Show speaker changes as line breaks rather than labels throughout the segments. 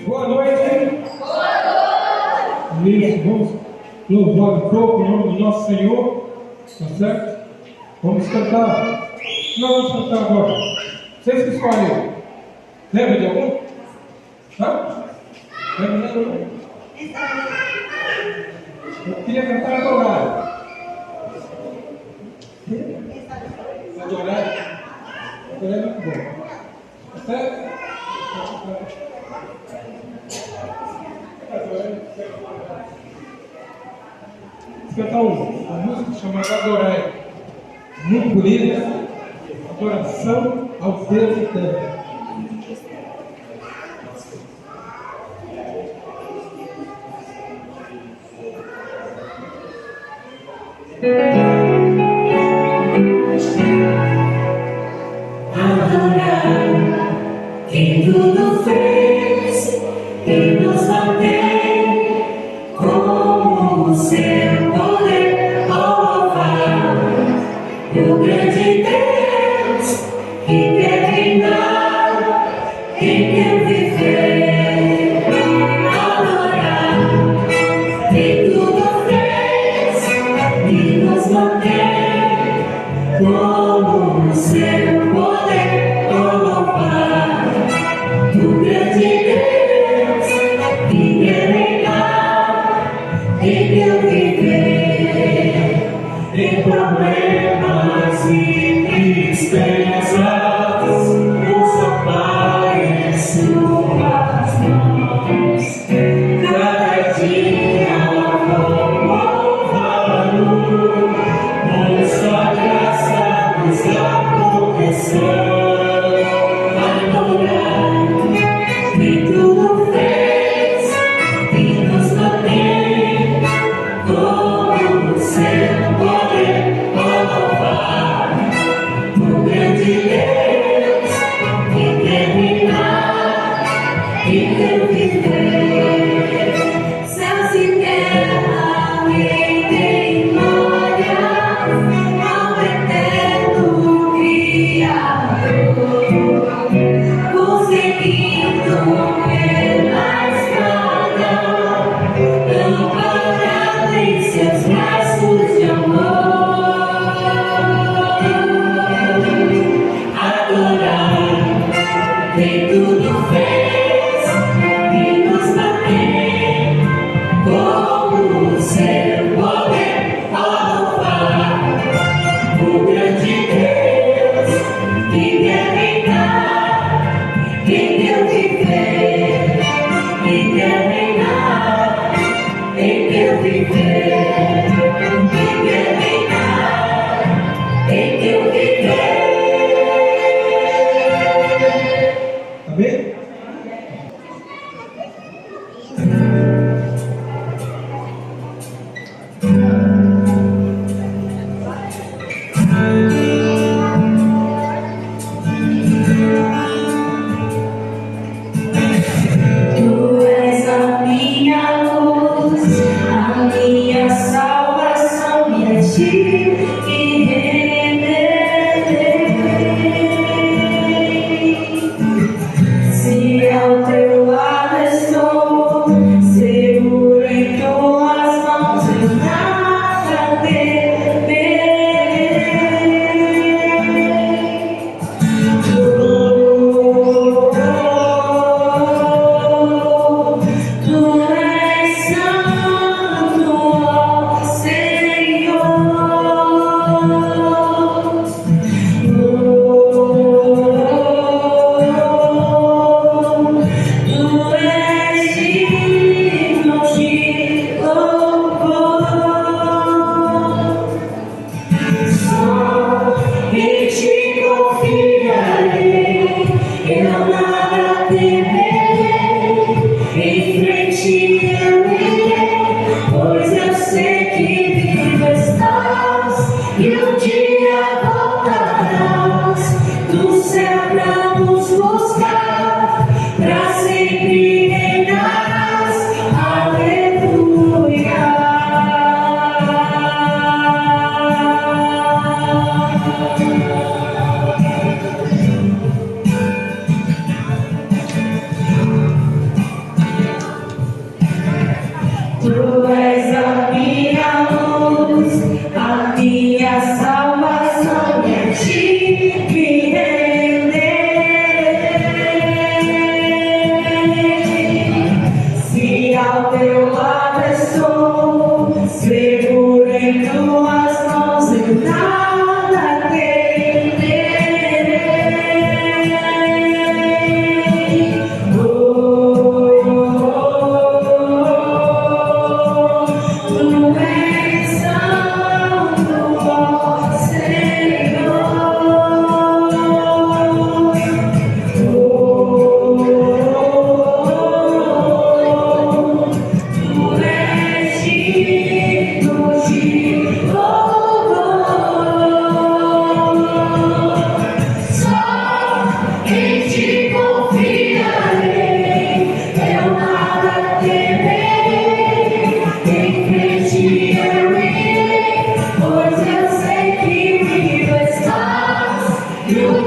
Boa noite. Isso, vamos louvar um pouco em nome do nosso Senhor, tá certo? Vamos cantar. Não vamos cantar agora. Vocês que escolhem. Lembra de algum? Hã? Lembra de algum? Eu queria cantar adorar. Adorar? Adorar é muito bom. Tá certo? Vou cantar uma música chamada Adorar. Muito bonita. Adoração ao Deus eterno.
Adorar quem tudo fez e nos mantém com o seu poder. Louvar o grande Deus que quer reinar, quem quer viver. Adorar quem tudo fez e nos mantém com o seu poder. Louvar o grande Deus que quer reinar, quem quer viver. Em problemas e tristezas, nos ampare em suas mãos. Cada dia vou louvá-lo, pois sua graça nos dá proteção.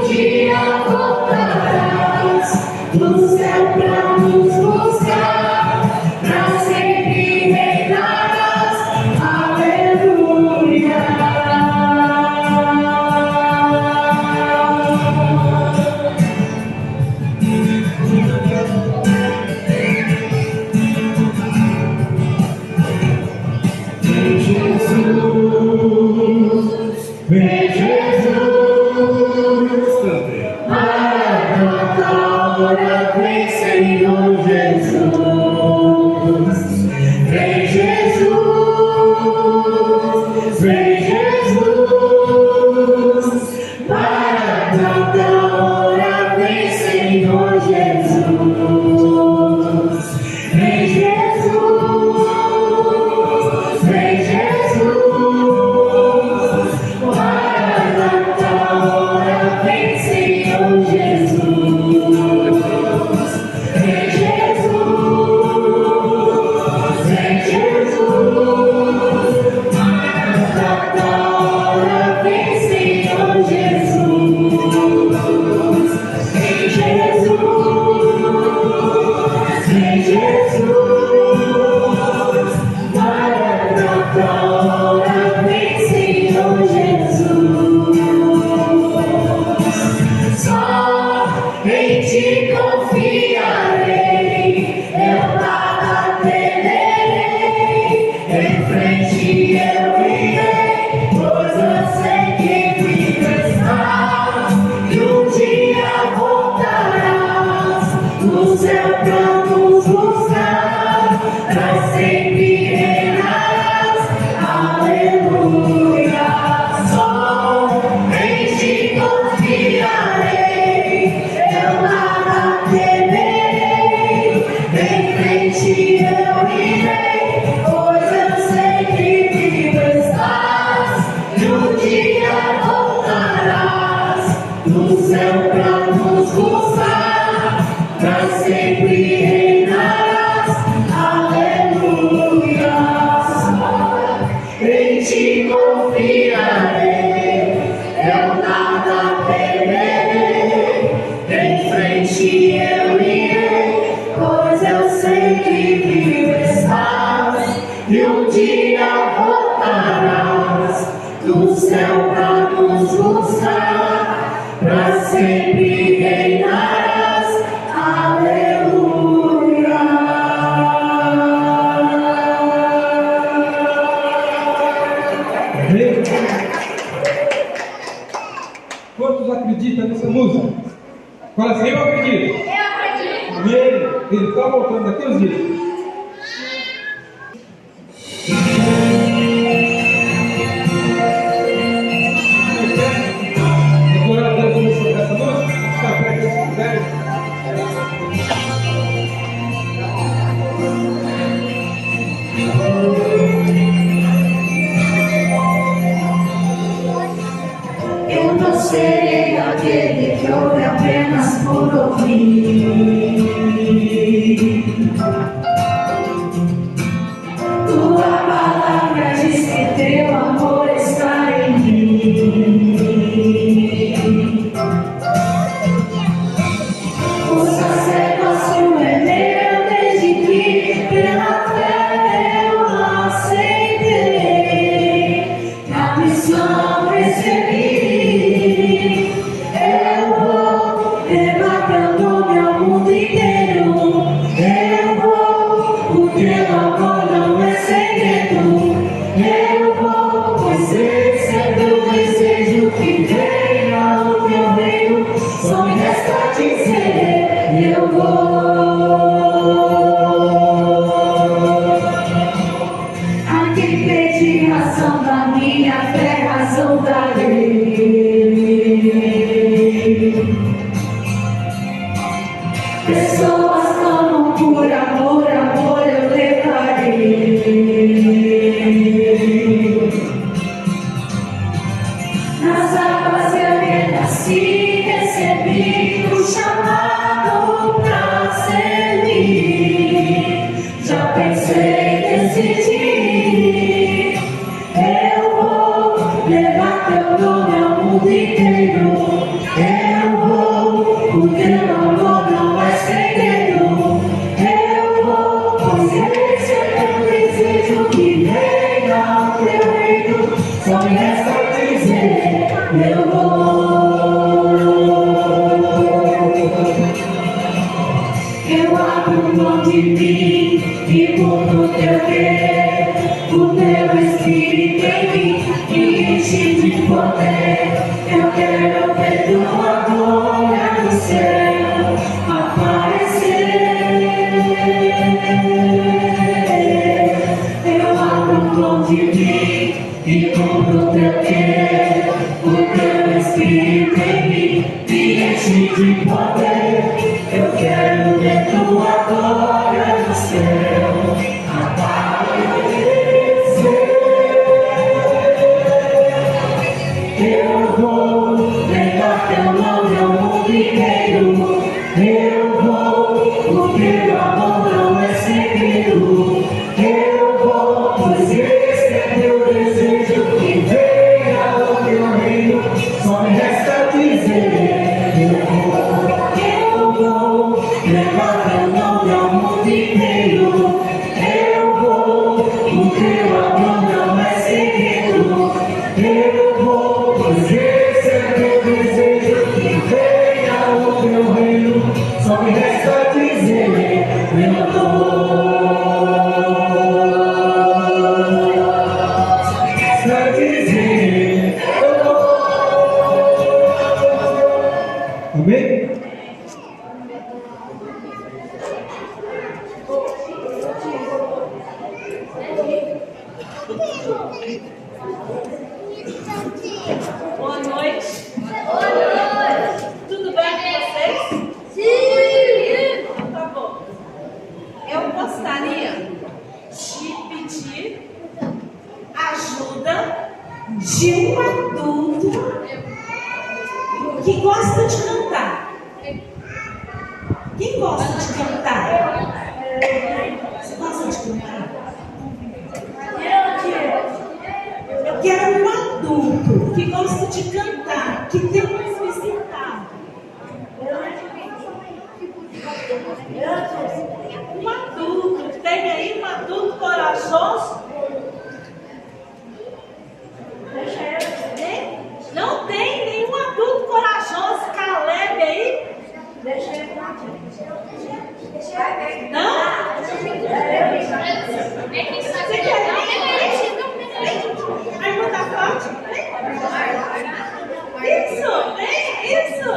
dia voltarás do céu pra nos buscar, pra sempre reinarás. Aleluia. Vem Jesus, vem Jesus, agora vem Senhor Jesus, vem Jesus, vem Jesus, agora vem Senhor Jesus, vem Jesus, vem Jesus, agora vem Senhor Jesus, vem Jesus, vem Jesus, agora vem Senhor Jesus, vem Jesus, vem Jesus, agora vem Senhor Jesus. Só em ti confiarei, eu nada temerei, em frente eu irei, pois eu sei que vivo estás, e um dia voltarás no céu pra nos buscar, pra sempre reinarás. Aleluia. Só em ti confiarei, eu nada temerei, em frente eu irei, pois eu sei que vivo estás, e um dia voltarás no céu pra nos buscar, pra sempre reinarás. Aleluia. Em ti confiarei, eu nada temerei, em frente eu irei, pois eu sei que vivo estás, e um dia voltarás do céu pra nos buscar, pra sempre reinarás. Aleluia.
Amém? Quantos acreditam nessa música? Fala assim, eu acredito.
Eu acredito.
Amém? Ele está voltando daqui uns dias. Adorar a Deus sobre essa música? Está perto desse lugar?
Eu não serei aquele que ouve apenas por ouvir. Tua palavra diz que teu amor está em mim. O sacerdócio é meu desde que pela fé eu aceitei. A missão recebi. Eu vou levar teu nome ao mundo inteiro. Eu vou, o teu amor não é segredo. Eu vou, pois esse é teu desejo, que venha o teu reino. Só me resta dizer, eu vou. A quem pede razão da minha fé, razão darei. Pessoas clamam por amor, amor eu levarei. Nas águas eu renasci, recebi o chamado pra servir. Já pensei, decidi, eu vou levar teu nome ao mundo inteiro. Eu e poder. Eu quero ver tua glória no céu aparecer. Eu vou levar teu nome ao mundo inteiro. Eu vou, porque o amor não é segredo. Eu vou, pois esse é teu desejo, que venha o teu reino. Só me resta dizer, eu vou levar teu nome ao mundo inteiro. Eu vou, porque o amor não é segredo. Eu vou, pois esse é teu desejo, que venha o teu reino. Só me resta dizer, eu vou. Só me resta dizer, eu vou.
Amém?
Boa noite. Tudo bem com vocês? Sim. Tá bom. Eu gostaria de pedir ajuda de um adulto que gosta de cantar. Quem gosta de cantar? Você gosta de cantar? Eu quero um adulto que gosta de cantar, que tem um musical. Um adulto, tem aí um adulto corajoso? Não tem nenhum adulto corajoso, Caleb aí? Não? Você quer a irmã da Fátima? Isso, isso.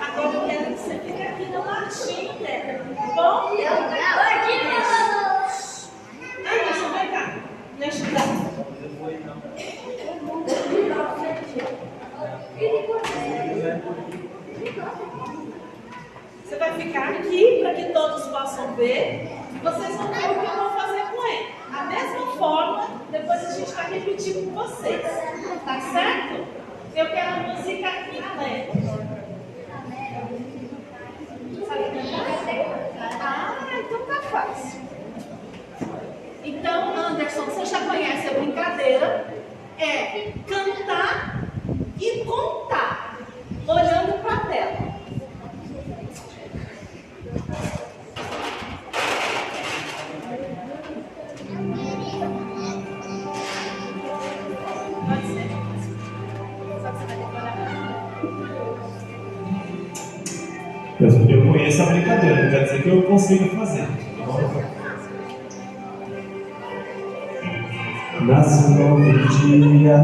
Agora eu quero que você fique aqui no latinho, né? Bom? Anderson, vem cá. Deixa eu dar. Você vai ficar aqui para que todos possam ver. Vocês vão ver o que eu vou fazer com ele. A mesma forma, depois a gente vai repetir com vocês. Tá certo? Eu quero a música inglesa. Sabe cantar? Ah, então tá fácil. Então, Anderson, você já conhece a brincadeira? É cantar e contar, olhando para a tela. Pode ser? Só que você vai decorar.
Eu conheço a brincadeira, não quer dizer que eu consigo fazer. Nasce um novo dia,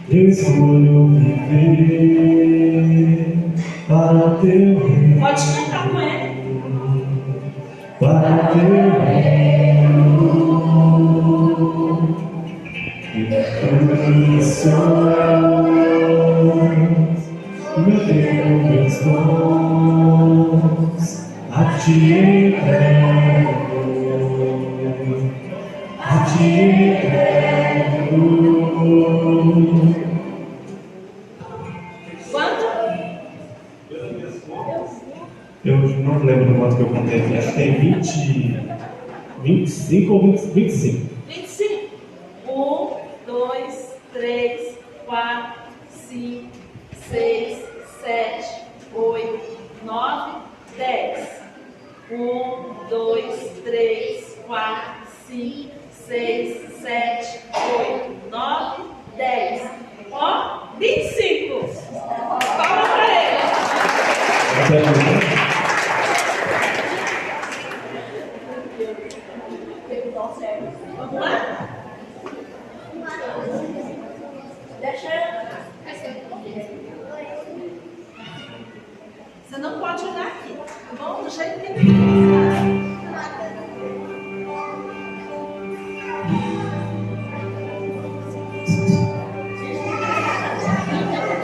eu escolho viver para teu reino.
Pode cantar com ele.
Para teu reino. E meus sonhos, meus dons, a ti entrego.
Quanto?
Eu não lembro quanto que eu contei aqui, acho que tem 25 ou 25.
25. 1, 2, 3, 4, 5, 6, 7, 8, 9, 10. 1, 2, 3, 4, 5, 6, 7, 8, 9, 10. Ó, 25. Palma para ele. Vamos lá? Você não pode olhar aqui, tá bom? Do jeito que ele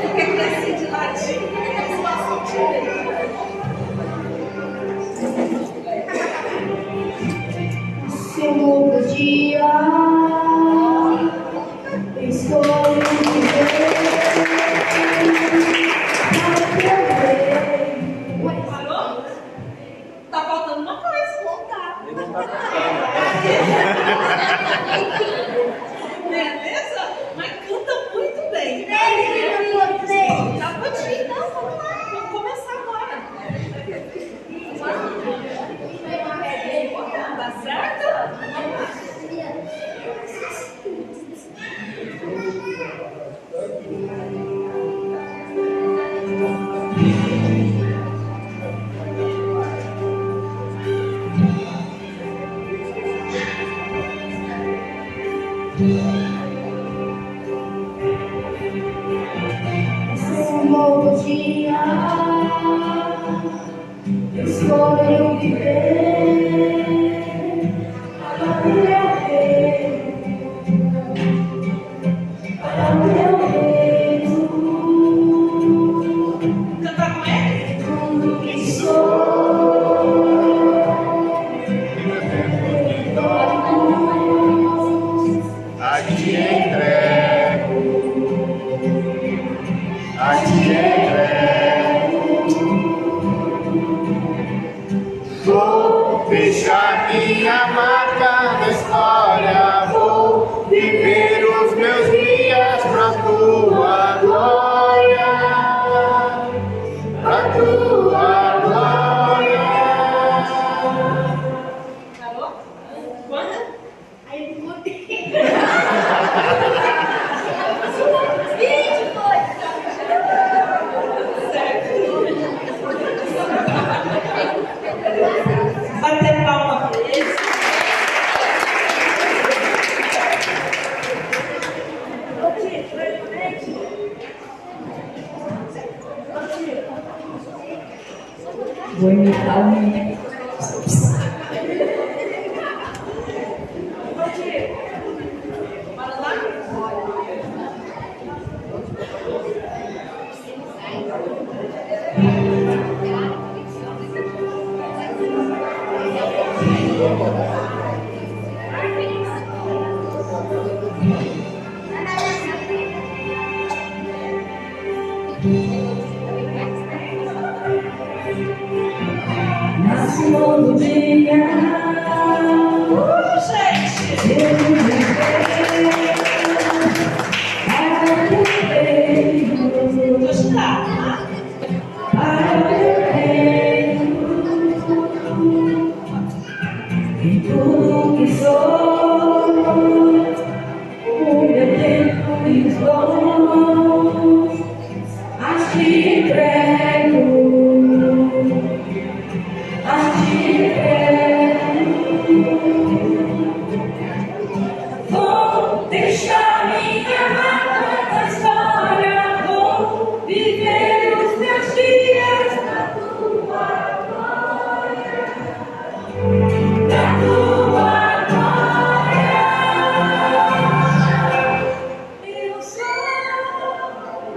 Fica aqui assim de ladinho, eles passam direito.
Se eu mudo dia, escolho viver.
Parou? Tá faltando uma coisa. Voltar. Beleza? Mas canta muito bem. Tá prontinho, então vamos lá. Vamos começar agora. Tá certo? Vamos lá.
Um novo dia, escolho viver para o meu reino, para o meu reino.
Cantar com ele?
Tudo que sou,
A ti entrego, a ti entrego. Vou deixar minha marca na história, vou viver os meus dias pra tua glória, pra tua glória.
Parou? Quando?
aí eu mudei.
Bater palma pra eles.
Vou imitar o menino.
Bora lá?
Nasce um novo dia,
Gente!
eu viver para o meu reino,
Vou ajudar, tá?
para o meu reino. E tudo que sou, o meu tempo e os dons, a ti entrego, a ti entrego. Vou deixar minha marca na história, vou viver os meus dias na tua glória, na tua glória. Eu sou.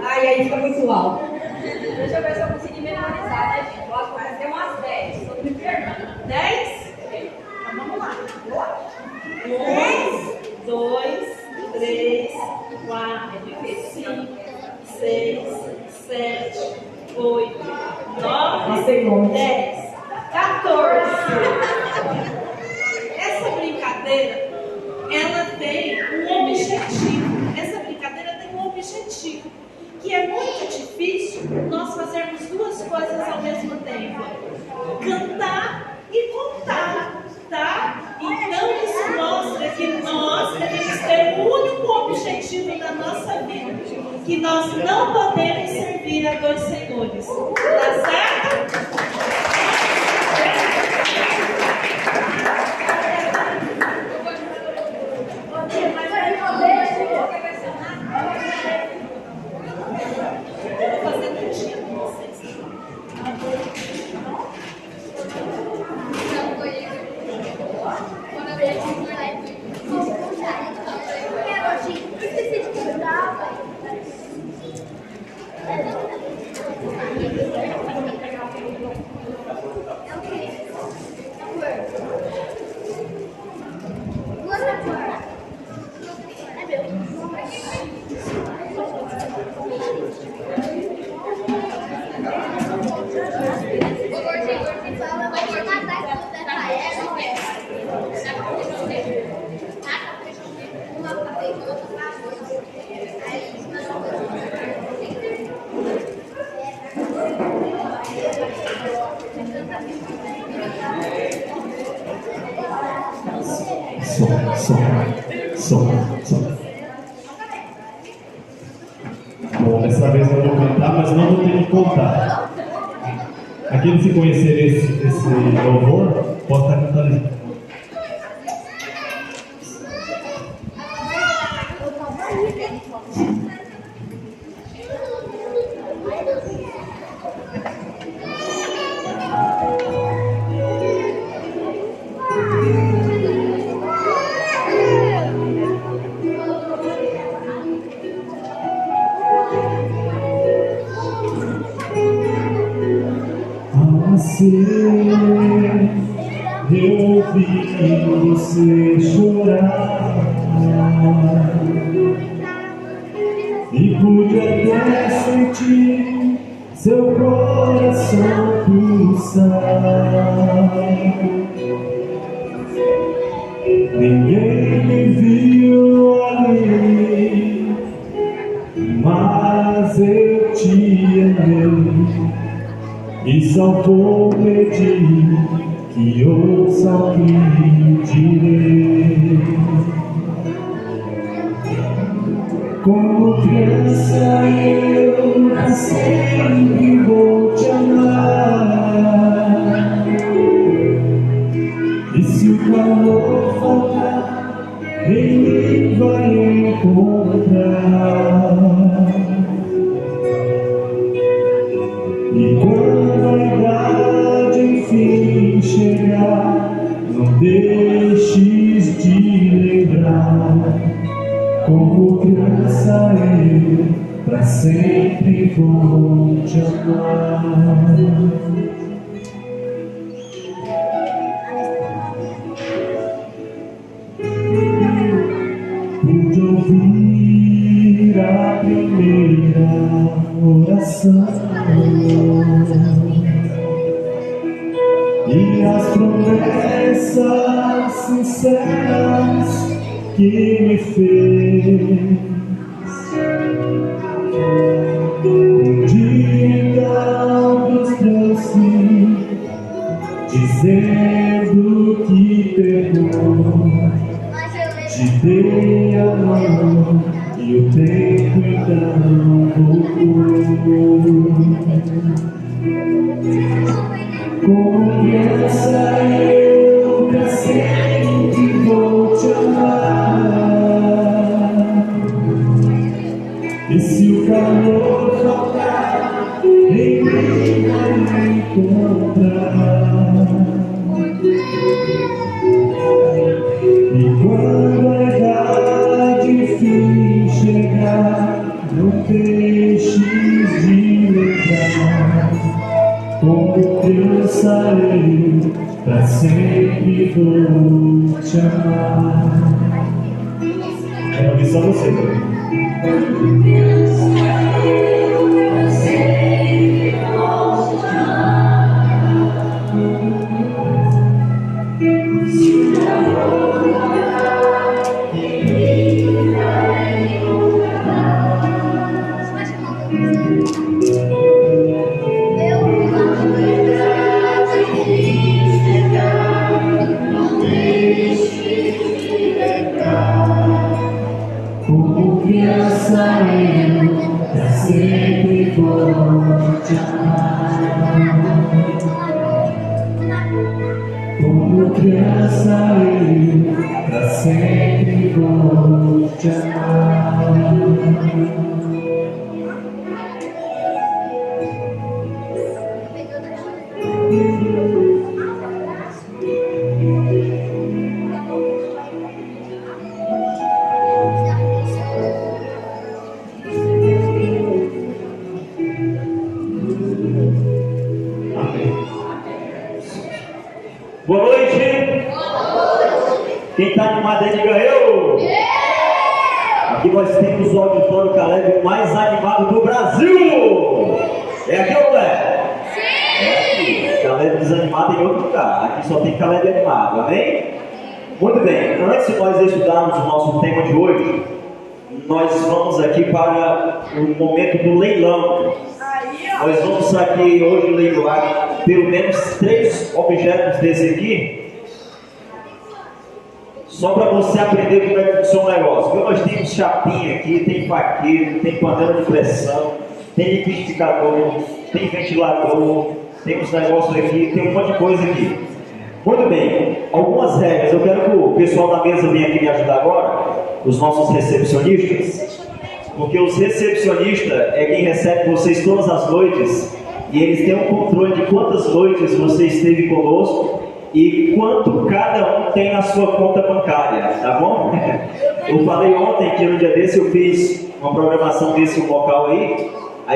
Ai, aí fica muito alto.
Deixa eu ver se eu consegui memorizar, né, gente? Eu acho que vai ser umas 10. Tô me perdendo.
10? Então vamos lá. 1, 2, 3, 4, 5, 6, 7, 8, 9, 10, 14. Essa brincadeira, ela tem um objetivo. Essa brincadeira tem um objetivo, que é muito difícil nós fazermos duas coisas ao mesmo tempo: cantar e contar, tá? Então isso mostra que nós devemos ter o único objetivo da nossa vida, que nós não podemos servir a dois senhores, tá certo? Vou fazer tudinho com vocês.
Quando eu vejo
Som. Bom, dessa vez eu vou cantar, mas não vou ter que contar. Aqueles que conhecerem esse louvor, pode estar cantando. Eu vi você chorar e pude até sentir seu coração pulsar. Ninguém me viu ali, mas eu te amei. E só vou pedir que ouça o que direi. Como criança eu sempre vou te amar. E se o calor faltar, em mim vai encontrar. E quando a idade enfim chegar, não deixes de lembrar. Como criança eu pra sempre vou te amar. Pude ouvir a primeira oração e as promessas sinceras que me fez. Um dia então nos trouxe, dizendo que perdoou. Te dei a mão e o tempo então voltou. Como criança eu pra sempre vou te amar. E se o calor faltar, em mim vai me encontrar. E quando a idade enfim chegar, não deixes de lembrar. Como criança eu pra sempre vou te amar. Quero ouvir só você. Como criança eu pra sempre vou te amar. Se o calor faltar, em mim vai encontrar. Como criança eu pra sempre vou te amar. Como criança eu pra sempre vou te amar. Boa noite! Quem está animado aí, diga eu! Aqui nós temos o auditório Caleb mais animado do Brasil! É aqui ou não é? Sim! É aqui. Caleb desanimado em outro lugar. Aqui só tem Caleb animado, amém? Muito bem, antes de nós estudarmos o nosso tema de hoje, nós vamos aqui para o momento do leilão. Nós vamos aqui hoje leiloar pelo menos 3 objetos desse aqui. Só para você aprender como é que funciona o negócio. Porque nós temos chapinha aqui, tem faqueiro, tem panela de pressão, tem liquidificador, tem ventilador, tem os negócios aqui, tem um monte de coisa aqui. Muito bem, algumas regras. Eu quero que o pessoal da mesa venha aqui me ajudar agora, os nossos recepcionistas, porque os recepcionistas é quem recebe vocês todas as noites e eles têm um controle de quantas noites você esteve conosco e quanto cada um tem na sua conta bancária, tá bom? Eu falei ontem que no dia desse eu fiz uma programação desse local aí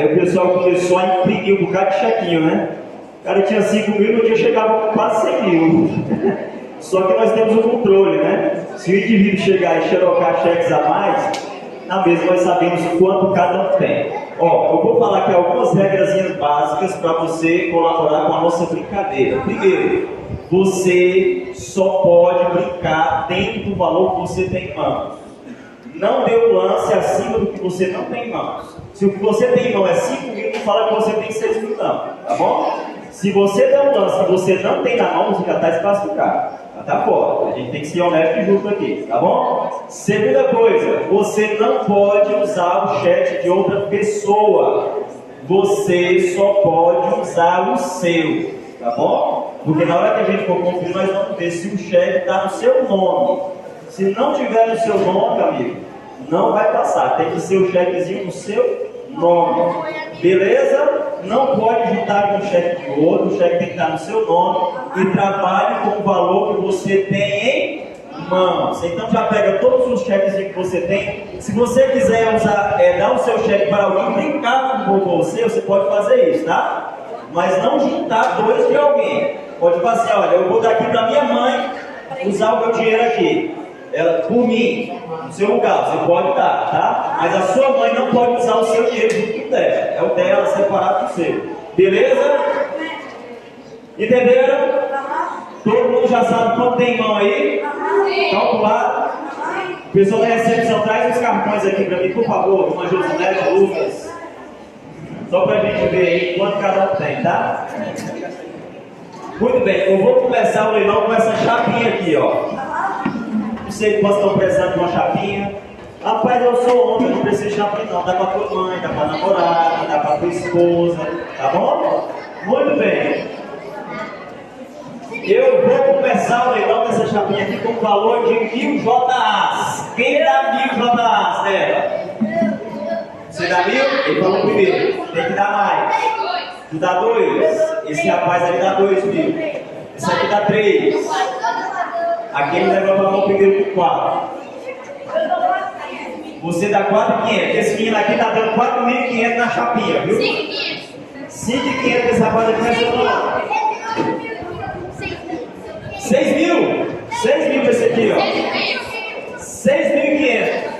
o pessoal começou a imprimir um bocado de chequinho, né? O cara tinha 5 mil, no dia chegava com quase 100 mil. Só que nós temos um controle, né? Se o indivíduo chegar e xerocar cheques a mais, na mesa nós sabemos quanto cada um tem. Ó, eu vou falar aqui algumas regrazinhas básicas para você colaborar com a nossa brincadeira. Primeiro, você só pode brincar dentro do valor que você tem em mãos. Não dê um lance acima do que você não tem em mãos. Se o que você tem em mão é 5 mil, não fala que você tem 6 mil não, tá bom? Se você der um lance que você não tem na mão, você já está desclassificado. Tá fora. A gente tem que ser honesto e justo aqui, tá bom? Segunda coisa, você não pode usar o chat de outra pessoa. Você só pode usar o seu, tá bom? Porque na hora que a gente for conferir, nós vamos ver se o chat está no seu nome. Se não tiver no seu nome, amigo, não vai passar. Tem que ser o chatzinho no seu nome. Beleza? Não pode juntar com o cheque de outro, o cheque tem que estar no seu nome e trabalhe com o valor que você tem em mãos. Então já pega todos os cheques que você tem. Se você quiser usar, dar o seu cheque para alguém brincar com você, você pode fazer isso, tá? Mas não juntar dois de alguém. Pode falar assim, olha, eu vou dar aqui para minha mãe usar o meu dinheiro aqui. Ela, por mim, no seu lugar, você pode dar, tá? Mas a sua mãe não pode usar o seu dinheiro junto com dela. É o dela separado do seu. Beleza? Entenderam? Todo mundo já sabe quanto tem em mão aí? Calculado? O pessoal da recepção, traz os cartões aqui para mim, por favor. Uma Josinete, Lucas. Só para a gente ver aí quanto cada um tem, tá? Muito bem, eu vou começar o leilão com essa chapinha aqui, ó. Você pode estar precisando de uma chapinha. Rapaz, eu sou homem, eu não preciso de chapinha não. Dá pra tua mãe, dá pra namorada, dá pra tua esposa. Tá bom? Muito bem. Eu vou começar o leilão dessa chapinha aqui com o valor de 1000 JAs. Quem dá 1000 JAs dela? Você dá 1000? Ele falou primeiro. Tem que dar mais. Tu dá 2. Esse rapaz ali dá 2 mil. Esse aqui dá 3. Aqui ele leva para o primeiro por 4. Você dá 4.500. Esse menino aqui está dando 4.500 na chapinha, viu? 5.500. 5.500 esse rapaz aqui vai ser o 6 mil. 6 mil esse aqui, ó. 6.500.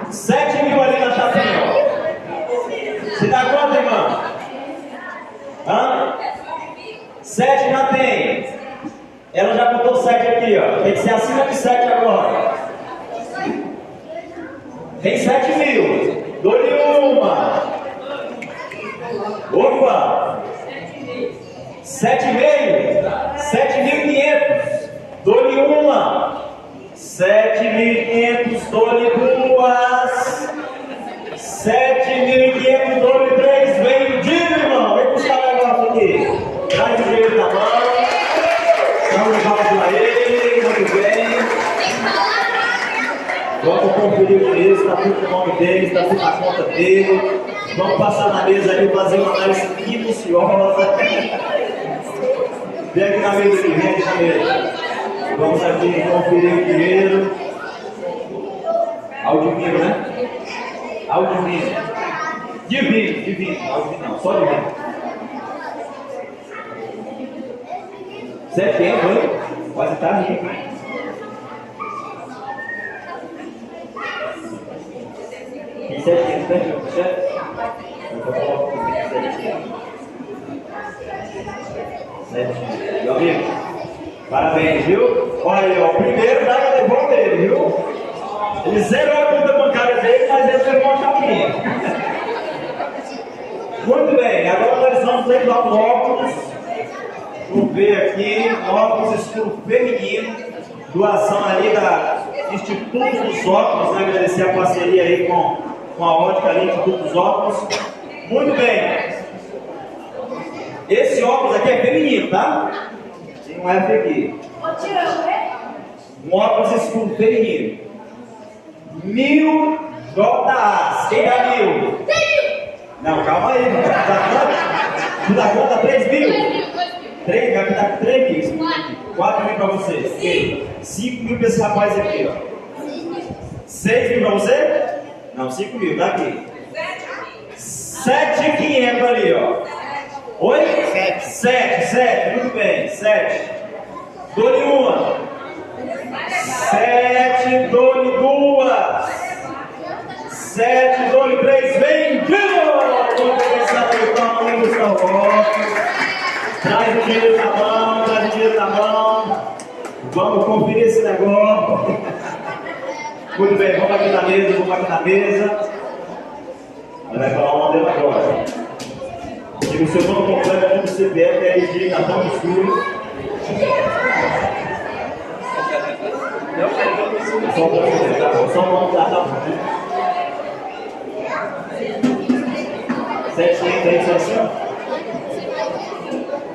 7 mil ali na chapinha, ó. Você dá quanto, irmão? Hã? 7 já tem. Ela já botou 7 aqui, ó. Tem que ser acima de 7 agora. Tem 7 mil. Dou-lhe uma. Opa! 7,5. 7.500. Dou-lhe uma. 7.500. Dou-lhe 2. 7.500. Dou-lhe 3. Vendido, irmão. Vem buscar o negócio aqui. Traz o dinheiro na mão. Vamos para ele, muito bem. Vamos conferir o dinheiro, está tudo no nome dele, está tudo na conta dele. Vamos passar na mesa ali, fazer uma análise minuciosa. Vem aqui na mesa aqui, vem aqui na mesa. Vamos aqui conferir o dinheiro. Aldivino, né? Aldivino. Divino. Aldivino não, só divino. 700, hein? Quase tá rico, hein? Tem 700, né? Certo? Meu amigo, parabéns, viu? Olha aí, ó, o primeiro já levou dele, viu? Ele zerou a conta bancária dele, mas ele levou uma chapinha. Muito bem, agora nós vamos levar o óculos. Vamos ver aqui, óculos escuro feminino. Doação ali da Instituto dos Óculos, né? Agradecer a parceria aí com a ótica ali, Instituto dos Óculos. Muito bem. Esse óculos aqui é feminino, tá? Tem um F aqui. Um óculos escuro feminino. 1000 JAs. Quem dá 1000? Não, calma aí. Tu dá conta 3.000? 3, aqui tá com 3.000. 4.000 pra você. 5.000 pra esse rapaz aqui, ó. 6.000 pra você? Não, 5.000, tá aqui. 7.500 ali, ó. Oi? 7, muito bem, 7. Dou-lhe uma. 7, dou-lhe 2. 7, dou-lhe 3. Vendido! Vamos começar aí com a mãe do seu voto. Traz o dinheiro na mão, traz o dinheiro na mão. Vamos conferir esse negócio. Muito bem, vamos aqui na mesa, Vai falar o nome dela agora. Diga o seu nome completo, do CPF, RG, cartão de escuro. Só o nome da cartão. 7,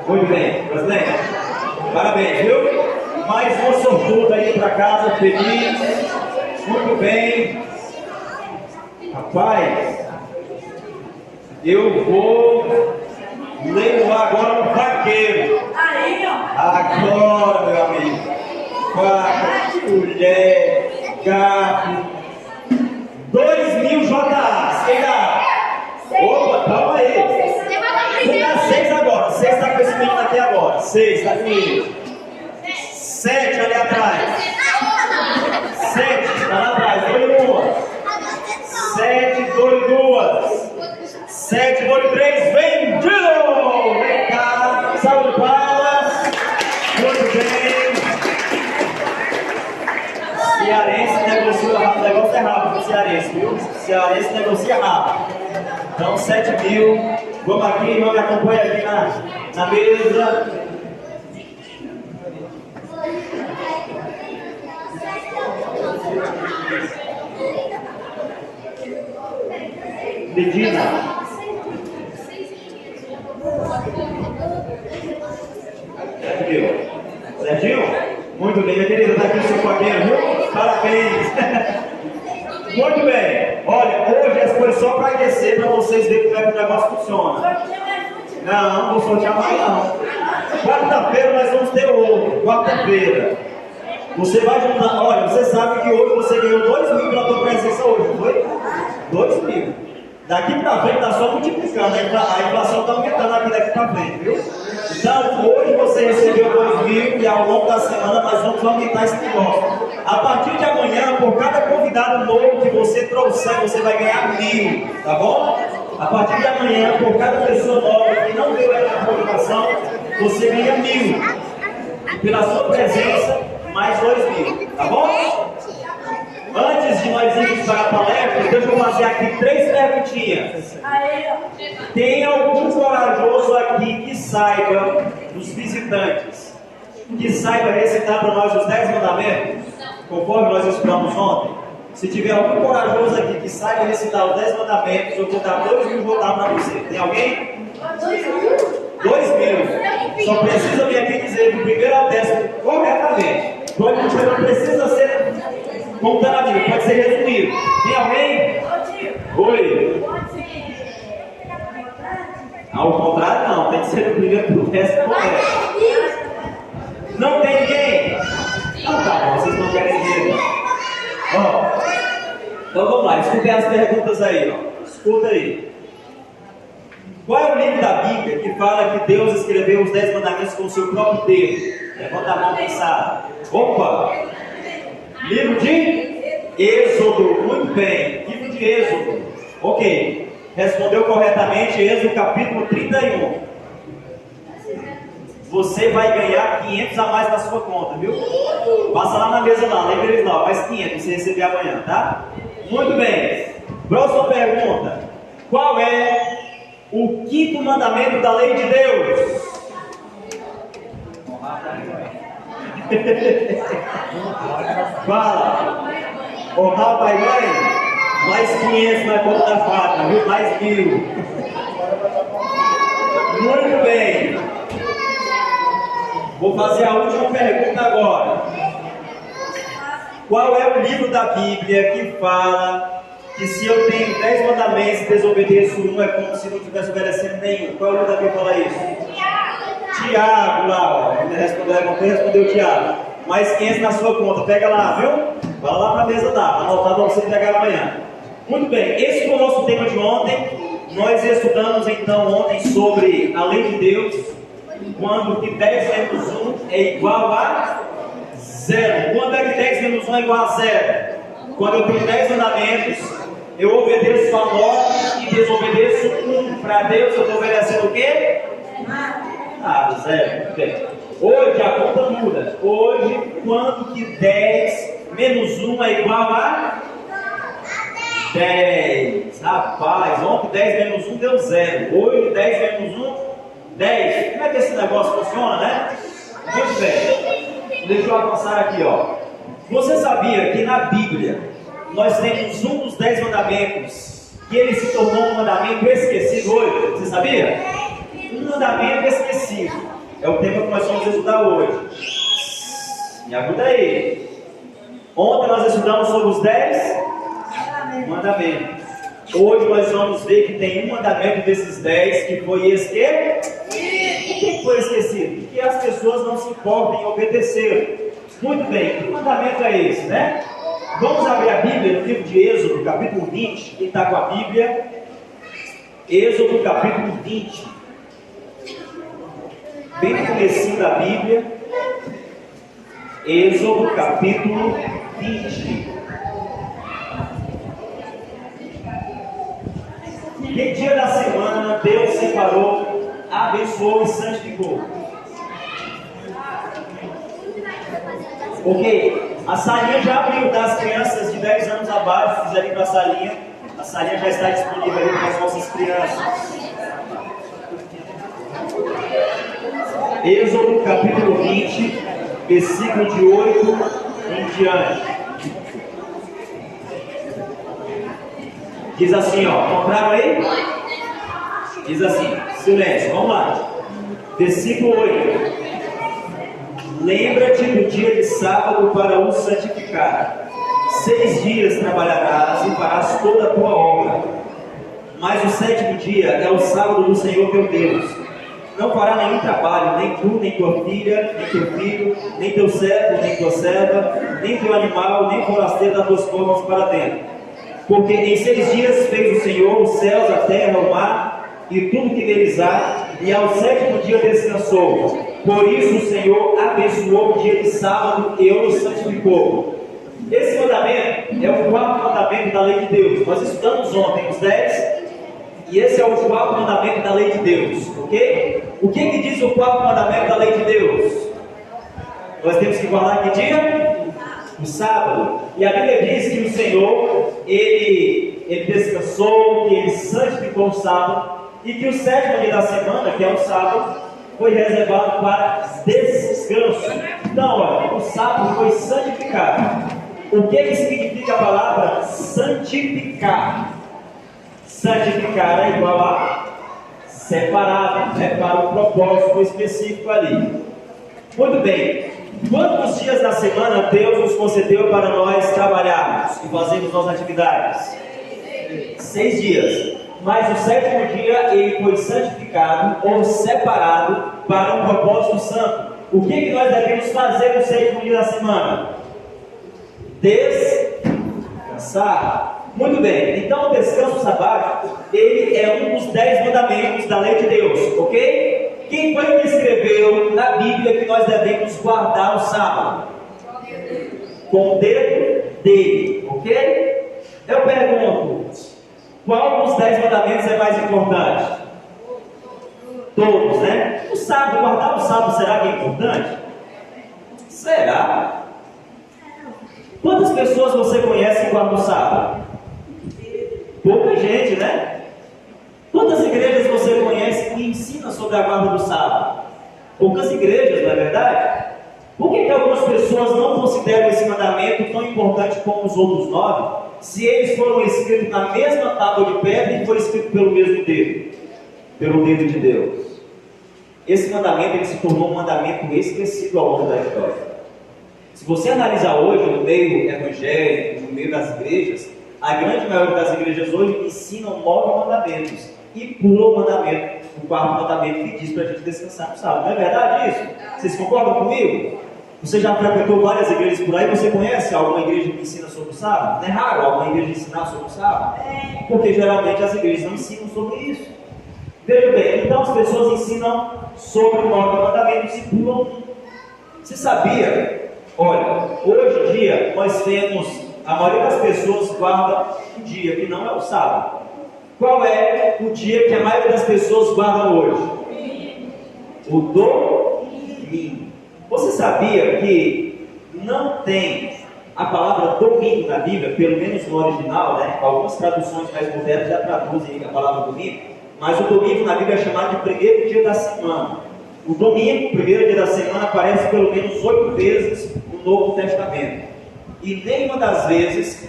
Muito bem, brasileiro. Parabéns, viu? Mais uma sortuda aí pra casa, feliz. Muito bem. Rapaz, eu vou leiloar agora um vaqueiro.
Aí, ó.
Agora, meu amigo. Faca, colher, garfo. 2.000 JAs. Quem dá? Opa, calma aí. Você dá 6 agora. 6 tá com esse menino aqui agora. 6 tá comigo. 7 ali atrás. 7 tá lá atrás. Dou-lhe uma. 7, dou-lhe 2. 7, dou-lhe 3. Vendido! Vem cá. Salve de palmas. Muito bem. Cearense negocia rápido. O negócio é rápido. Cearense, viu? Cearense negocia rápido. Então, 7.000. Vamos aqui, irmão, me acompanha aqui na mesa. Medina. Certinho? Muito bem, minha querida, tá aqui o seu paqueiro, viu? Parabéns. Muito bem. Olha, hoje foi só para aquecer, para vocês verem como é que o negócio funciona. Não, não vou sortear mais não. Quarta-feira nós vamos ter outro. Quarta-feira. Você vai juntar. Olha, você sabe que hoje você ganhou 2.000 pela tua presença hoje, não foi? 2.000. Daqui para frente está só multiplicando. A inflação está aumentando aqui daqui para frente, viu? Então, hoje você recebeu 2.000 e ao longo da semana nós vamos aumentar esse negócio. A partir de amanhã, por cada convidado novo que você trouxer, você vai ganhar 1.000, tá bom? A partir de amanhã, por cada pessoa nova que não deu essa convocação, você ganha 1.000. Pela sua presença, mais 2.000, tá bom? Antes de nós irmos para a palestra, deixa eu fazer aqui 3 perguntinhas. Tem algum corajoso aqui que saiba, dos visitantes, que saiba recitar para nós os 10 mandamentos, conforme nós estudamos ontem? Se tiver algum corajoso aqui que saiba recitar os 10 mandamentos, eu vou dar 2.000 votar para você. Tem alguém? 2.000. Só precisa vir aqui dizer do primeiro ao 10º corretamente. Você não precisa ser contando, pode ser resumido. Tem alguém? Oi. Ao contrário, não. Tem que ser do primeiro pro 10º correto. Não tem ninguém? Não, tá bom. Vocês não querem dizer. Ó. Então vamos lá. Escutem as perguntas aí. Ó. Escuta aí. Qual é o livro da Bíblia que fala que Deus escreveu os 10 mandamentos com o seu próprio dedo? Levanta a mão, quem sabe. Opa! Livro de Êxodo. Muito bem. Livro de Êxodo. Ok. Respondeu corretamente. Êxodo capítulo 31. Você vai ganhar 500 a mais na sua conta, viu? Passa lá na mesa lá. Lembra eles lá. Mais 500 você receber amanhã, tá? Muito bem. Próxima pergunta. Qual é o 5º mandamento da lei de Deus? Fala. Honrar pai e mãe, mais 500 na conta da faca, viu? Mais 1000. Muito bem. Vou fazer a última pergunta agora. Qual é o livro da Bíblia que fala que se eu tenho 10 mandamentos e desobedeço um, é como se não estivesse obedecendo nenhum? Qual é o livro da Bíblia que fala isso? Tiago, lá, ó. Respondeu Tiago. Mais 500 na sua conta. Pega lá, viu? Vai lá para a mesa da anotar para você pegar amanhã. Muito bem, esse foi o nosso tema de ontem. Nós estudamos então ontem sobre a lei de Deus, quando que 10 menos 1 é igual a 0. Quando é que 10 menos 1 é igual a 0? Quando eu tenho 10 mandamentos, eu obedeço a 9 e desobedeço 1. Para Deus eu estou obedecendo o quê? Nada, 0. Muito bem. Hoje a conta muda. Hoje, quando que 10 menos 1 é igual a 10. Rapaz, ontem 10 menos 1 deu 0. Hoje 10 menos 1, 10. Como é que esse negócio funciona, né? Muito bem. Deixa eu avançar aqui, ó. Você sabia que na Bíblia nós temos um dos 10 mandamentos que ele se tornou um mandamento esquecido hoje? Você sabia? Um mandamento esquecido. É o tema que nós vamos estudar hoje. Me ajuda aí. Ontem nós estudamos sobre os 10 mandamentos. Hoje nós vamos ver que tem um mandamento desses 10 que foi esquecido. Por que foi esquecido? Porque as pessoas não se importam em obedecer. Muito bem, que mandamento é esse, né? Vamos abrir a Bíblia no livro de Êxodo, capítulo 20. Quem está com a Bíblia? Êxodo, capítulo 20. Bem no comecinho da Bíblia. Êxodo, capítulo 20. Que dia da semana Deus separou, abençoou e santificou? Ok, a salinha já abriu, das crianças de 10 anos abaixo, se quiserem ir para a salinha já está disponível ali para as nossas crianças. Êxodo capítulo 20, versículo de 8 em diante. Diz assim, ó, compraram aí? Diz assim, silêncio, vamos lá. Versículo 8. Lembra-te do dia de sábado para o santificar. 6 dias trabalharás e farás toda a tua obra. Mas o 7º dia é o sábado do Senhor teu Deus. Não fará nenhum trabalho, nem tu, nem tua filha, nem teu filho, nem teu servo, nem tua serva, nem teu animal, nem forasteiro das tuas formas para dentro. Porque em 6 dias fez o Senhor os céus, a terra, o mar e tudo que neles há, e ao 7º dia descansou. Por isso o Senhor abençoou o dia de sábado e o santificou. Esse mandamento é o 4º mandamento da lei de Deus. Nós estudamos ontem os 10, e esse é o 4º mandamento da lei de Deus, ok? O que diz o 4º mandamento da lei de Deus? Nós temos que guardar que dia? O sábado. E a Bíblia diz que o Senhor, ele descansou, que ele santificou o sábado, e que o 7º dia da semana, que é o sábado, foi reservado para descanso. Então, olha, o sábado foi santificado. O que significa a palavra santificar? Santificar é igual a separado, né, para um propósito específico ali. Muito bem. Quantos dias da semana Deus nos concedeu para nós trabalharmos e fazermos nossas atividades? 6 dias. Mas o 7º dia ele foi santificado ou separado para um propósito santo. O que nós devemos fazer no 7º dia da semana? Descansar. Muito bem. Então o descanso sabático ele é um dos 10 mandamentos da lei de Deus, ok? Quem foi que escreveu na Bíblia que nós devemos guardar o sábado? Com o dedo dele, ok? Eu pergunto, qual dos 10 mandamentos é mais importante? Todos, né? O sábado, guardar o sábado, será que é importante? Será? Quantas pessoas você conhece que guardam o sábado? Pouca gente, né? Quantas igrejas você conhece que ensinam sobre a guarda do sábado? Poucas igrejas, não é verdade? Por que algumas pessoas não consideram esse mandamento tão importante como os outros 9, se eles foram escritos na mesma tábua de pedra e foi escrito pelo mesmo dedo? Pelo dedo de Deus. Esse mandamento ele se tornou um mandamento esquecido ao longo da história. Se você analisar hoje no meio evangélico, no meio das igrejas, a grande maioria das igrejas hoje ensinam 9 mandamentos e pulam o mandamento, o 4º mandamento que diz para a gente descansar no sábado. Não é verdade isso? Vocês concordam comigo? Você já frequentou várias igrejas por aí? Você conhece alguma igreja que ensina sobre o sábado? Não é raro alguma igreja ensinar sobre o sábado? Porque geralmente as igrejas não ensinam sobre isso. Veja bem, então as pessoas ensinam sobre o 9 mandamentos e pulam um. Você sabia? Olha, hoje em dia nós temos, a maioria das pessoas guarda um dia que não é o sábado. Qual é o dia que a maioria das pessoas guardam hoje? O domingo. Você sabia que não tem a palavra domingo na Bíblia, pelo menos no original, né? Algumas traduções mais modernas já traduzem a palavra domingo, mas o domingo na Bíblia é chamado de primeiro dia da semana. O domingo, primeiro dia da semana, aparece pelo menos 8 vezes no Novo Testamento. E nenhuma das vezes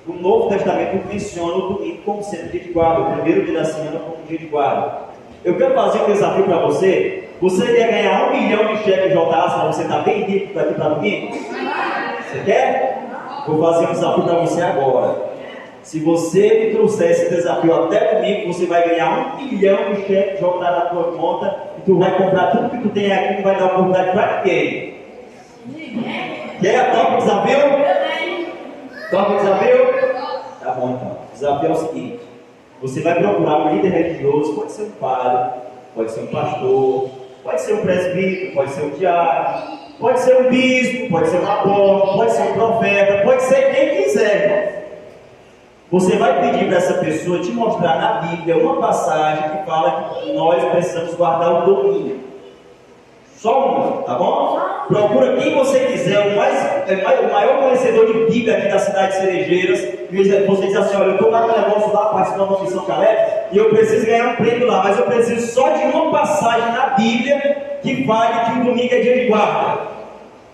o Novo Testamento menciona o domingo como sendo dia de guarda, o primeiro dia da semana como dia de guarda. Eu quero fazer um desafio para você. Você quer ganhar 1 milhão de cheques de altas para você estar bem rico daqui para domingo? Você quer? Vou fazer um desafio para você agora. Se você me trouxer esse desafio até domingo, você vai ganhar 1 milhão de cheques de altas na tua conta e tu vai comprar tudo que tu tem aqui e não vai dar oportunidade para ninguém. Quer? Topa o desafio? Topa o desafio? Tá bom então. O desafio é o seguinte: você vai procurar um líder religioso, pode ser um padre, pode ser um pastor, pode ser um presbítero, pode ser um diácono, pode ser um bispo, pode ser um apóstolo, pode ser um profeta, pode ser quem quiser, irmão. Você vai pedir para essa pessoa te mostrar na Bíblia uma passagem que fala que nós precisamos guardar o domingo. Só uma, tá bom? Procura quem você quiser, o maior conhecedor de Bíblia aqui da cidade de Cerejeiras. Você diz assim: olha, eu estou lá no negócio lá, participando da Missão Caleb, e eu preciso ganhar um prêmio lá, mas eu preciso só de uma passagem na Bíblia que fale que o domingo é dia de guarda.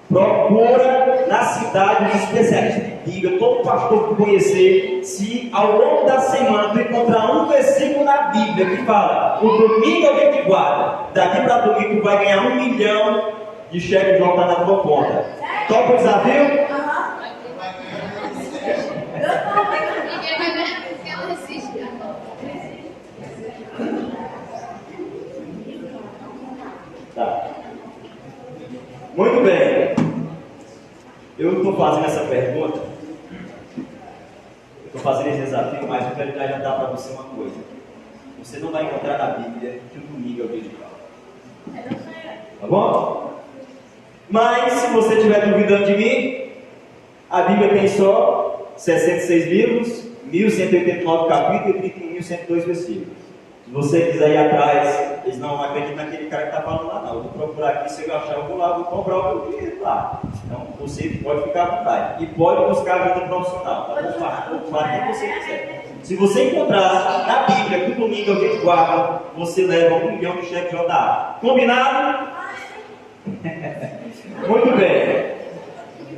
Procura na cidade os especialistas de Bíblia, todo pastor que conhecer, se ao longo da semana tu encontrar um versículo na Bíblia que fala o domingo é o dia de guarda, daqui para domingo tu vai ganhar 1 milhão de cheques de volta na tua conta. Topa o desafio?
Ninguém vai ganhar porque ela resiste.
Tá. Muito bem. Eu estou fazendo essa pergunta, estou fazendo esse desafio, mas eu quero já dar para você uma coisa. Você não vai encontrar na Bíblia que o domingo é o dia de guarda. Tá bom? Mas se você estiver duvidando de mim, a Bíblia tem só 66 livros, 1189 capítulos e 31.102 versículos. Se você quiser ir atrás, eles não acreditam naquele cara que está falando lá, não. Eu vou procurar aqui, se eu achar, eu vou lá, vou comprar o meu dinheiro lá. Então você pode ficar à vontade. E pode buscar ajuda profissional, tá bom? Faz o que você quiser. Se você encontrar na Bíblia que o domingo é o dia de guarda, você leva 1 milhão de cheques de rodada. Combinado? Muito bem.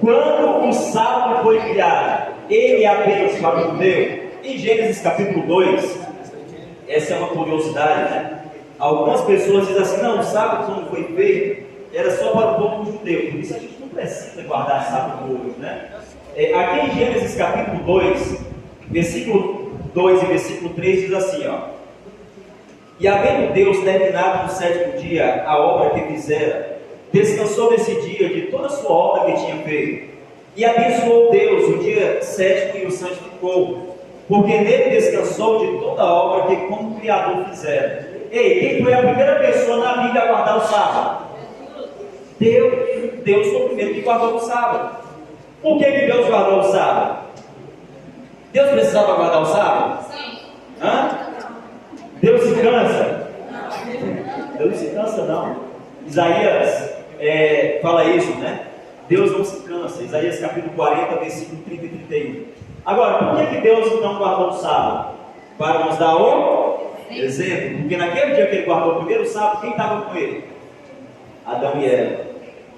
Quando o sábado foi criado, ele apenas foi por Deus. Em Gênesis capítulo 2, essa é uma curiosidade, né? Algumas pessoas dizem assim: não, o sábado quando foi feito era só para o povo judeu, por isso a gente não precisa guardar sábado hoje, né? Aqui em Gênesis capítulo 2, versículo 2 e versículo 3 diz assim, ó: e havendo Deus terminado no 7º dia a obra que fizera, descansou nesse dia de toda a sua obra que tinha feito, e abençoou Deus o dia 7º e o santificou, porque nele descansou de toda a obra que como Criador fizera. Ei, quem foi a primeira pessoa na Bíblia a guardar o sábado? Deus foi o primeiro que guardou o sábado. Por que Deus guardou o sábado? Deus precisava guardar o sábado?
Sim.
Hã? Deus se cansa? Deus não se cansa, não. Isaías fala isso, né? Deus não se cansa. Isaías capítulo 40, versículo 30 e 31. Agora, por que Deus não guardou o sábado? Para nos dar o exemplo. Porque naquele dia que ele guardou o primeiro sábado, quem estava com ele? Adão e Eva.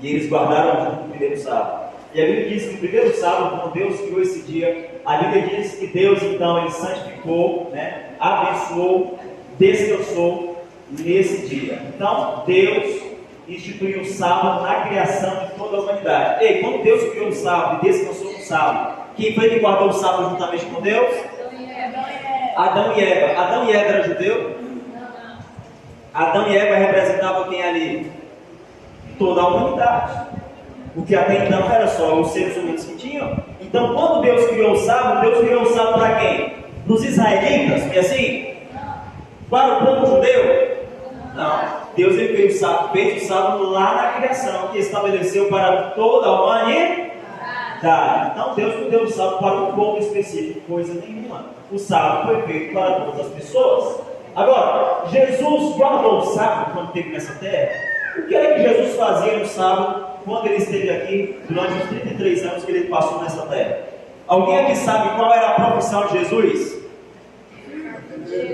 E eles guardaram junto o primeiro sábado. E a Bíblia diz que no primeiro sábado, quando Deus criou esse dia, a Bíblia diz que Deus então ele santificou, né, abençoou, descansou nesse dia. Então Deus instituiu o sábado na criação de toda a humanidade. Ei, quando Deus criou o sábado e descansou no sábado, quem foi que guardou o sábado juntamente com Deus? Adão e Eva. Adão e Eva era judeu? Adão e Eva representavam quem ali? Toda a humanidade. Porque até então era só os seres humanos que tinham. Então, quando Deus criou o sábado, Deus criou o sábado para quem? Para os israelitas? E assim? Para o povo judeu? Não. Deus ele fez o sábado lá na criação, que estabeleceu para toda a humanidade. Então, Deus não deu o sábado para um povo específico, coisa nenhuma. O sábado foi feito para todas as pessoas. Agora, Jesus guardou o sábado quando esteve nessa terra. O que era que Jesus fazia no sábado quando ele esteve aqui durante os 33 anos que ele passou nessa terra? Alguém aqui sabe qual era a profissão de Jesus?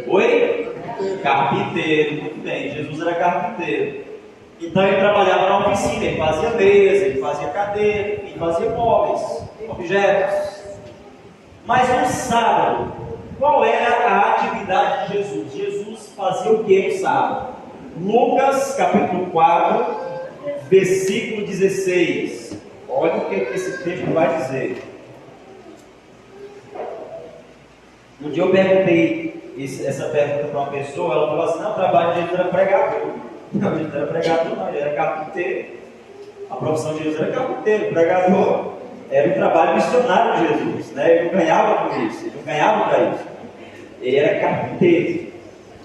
Oi? Carpinteiro. Muito bem, Jesus era carpinteiro. Então ele trabalhava na oficina, ele fazia mesa, ele fazia cadeira, ele fazia móveis, objetos. Mas no sábado, qual era a atividade de Jesus? Jesus fazia o que no sábado? Lucas capítulo 4, versículo 16. Olha o que esse texto vai dizer. Um dia eu perguntei essa pergunta para uma pessoa, ela falou assim: não, o trabalho de Jesus era pregador. Não, Jesus era pregador, não, ele era carpinteiro. A profissão de Jesus era carpinteiro, pregador. Era um trabalho missionário de Jesus, né? Ele não ganhava com isso, ele não ganhava para isso. Ele era carpinteiro.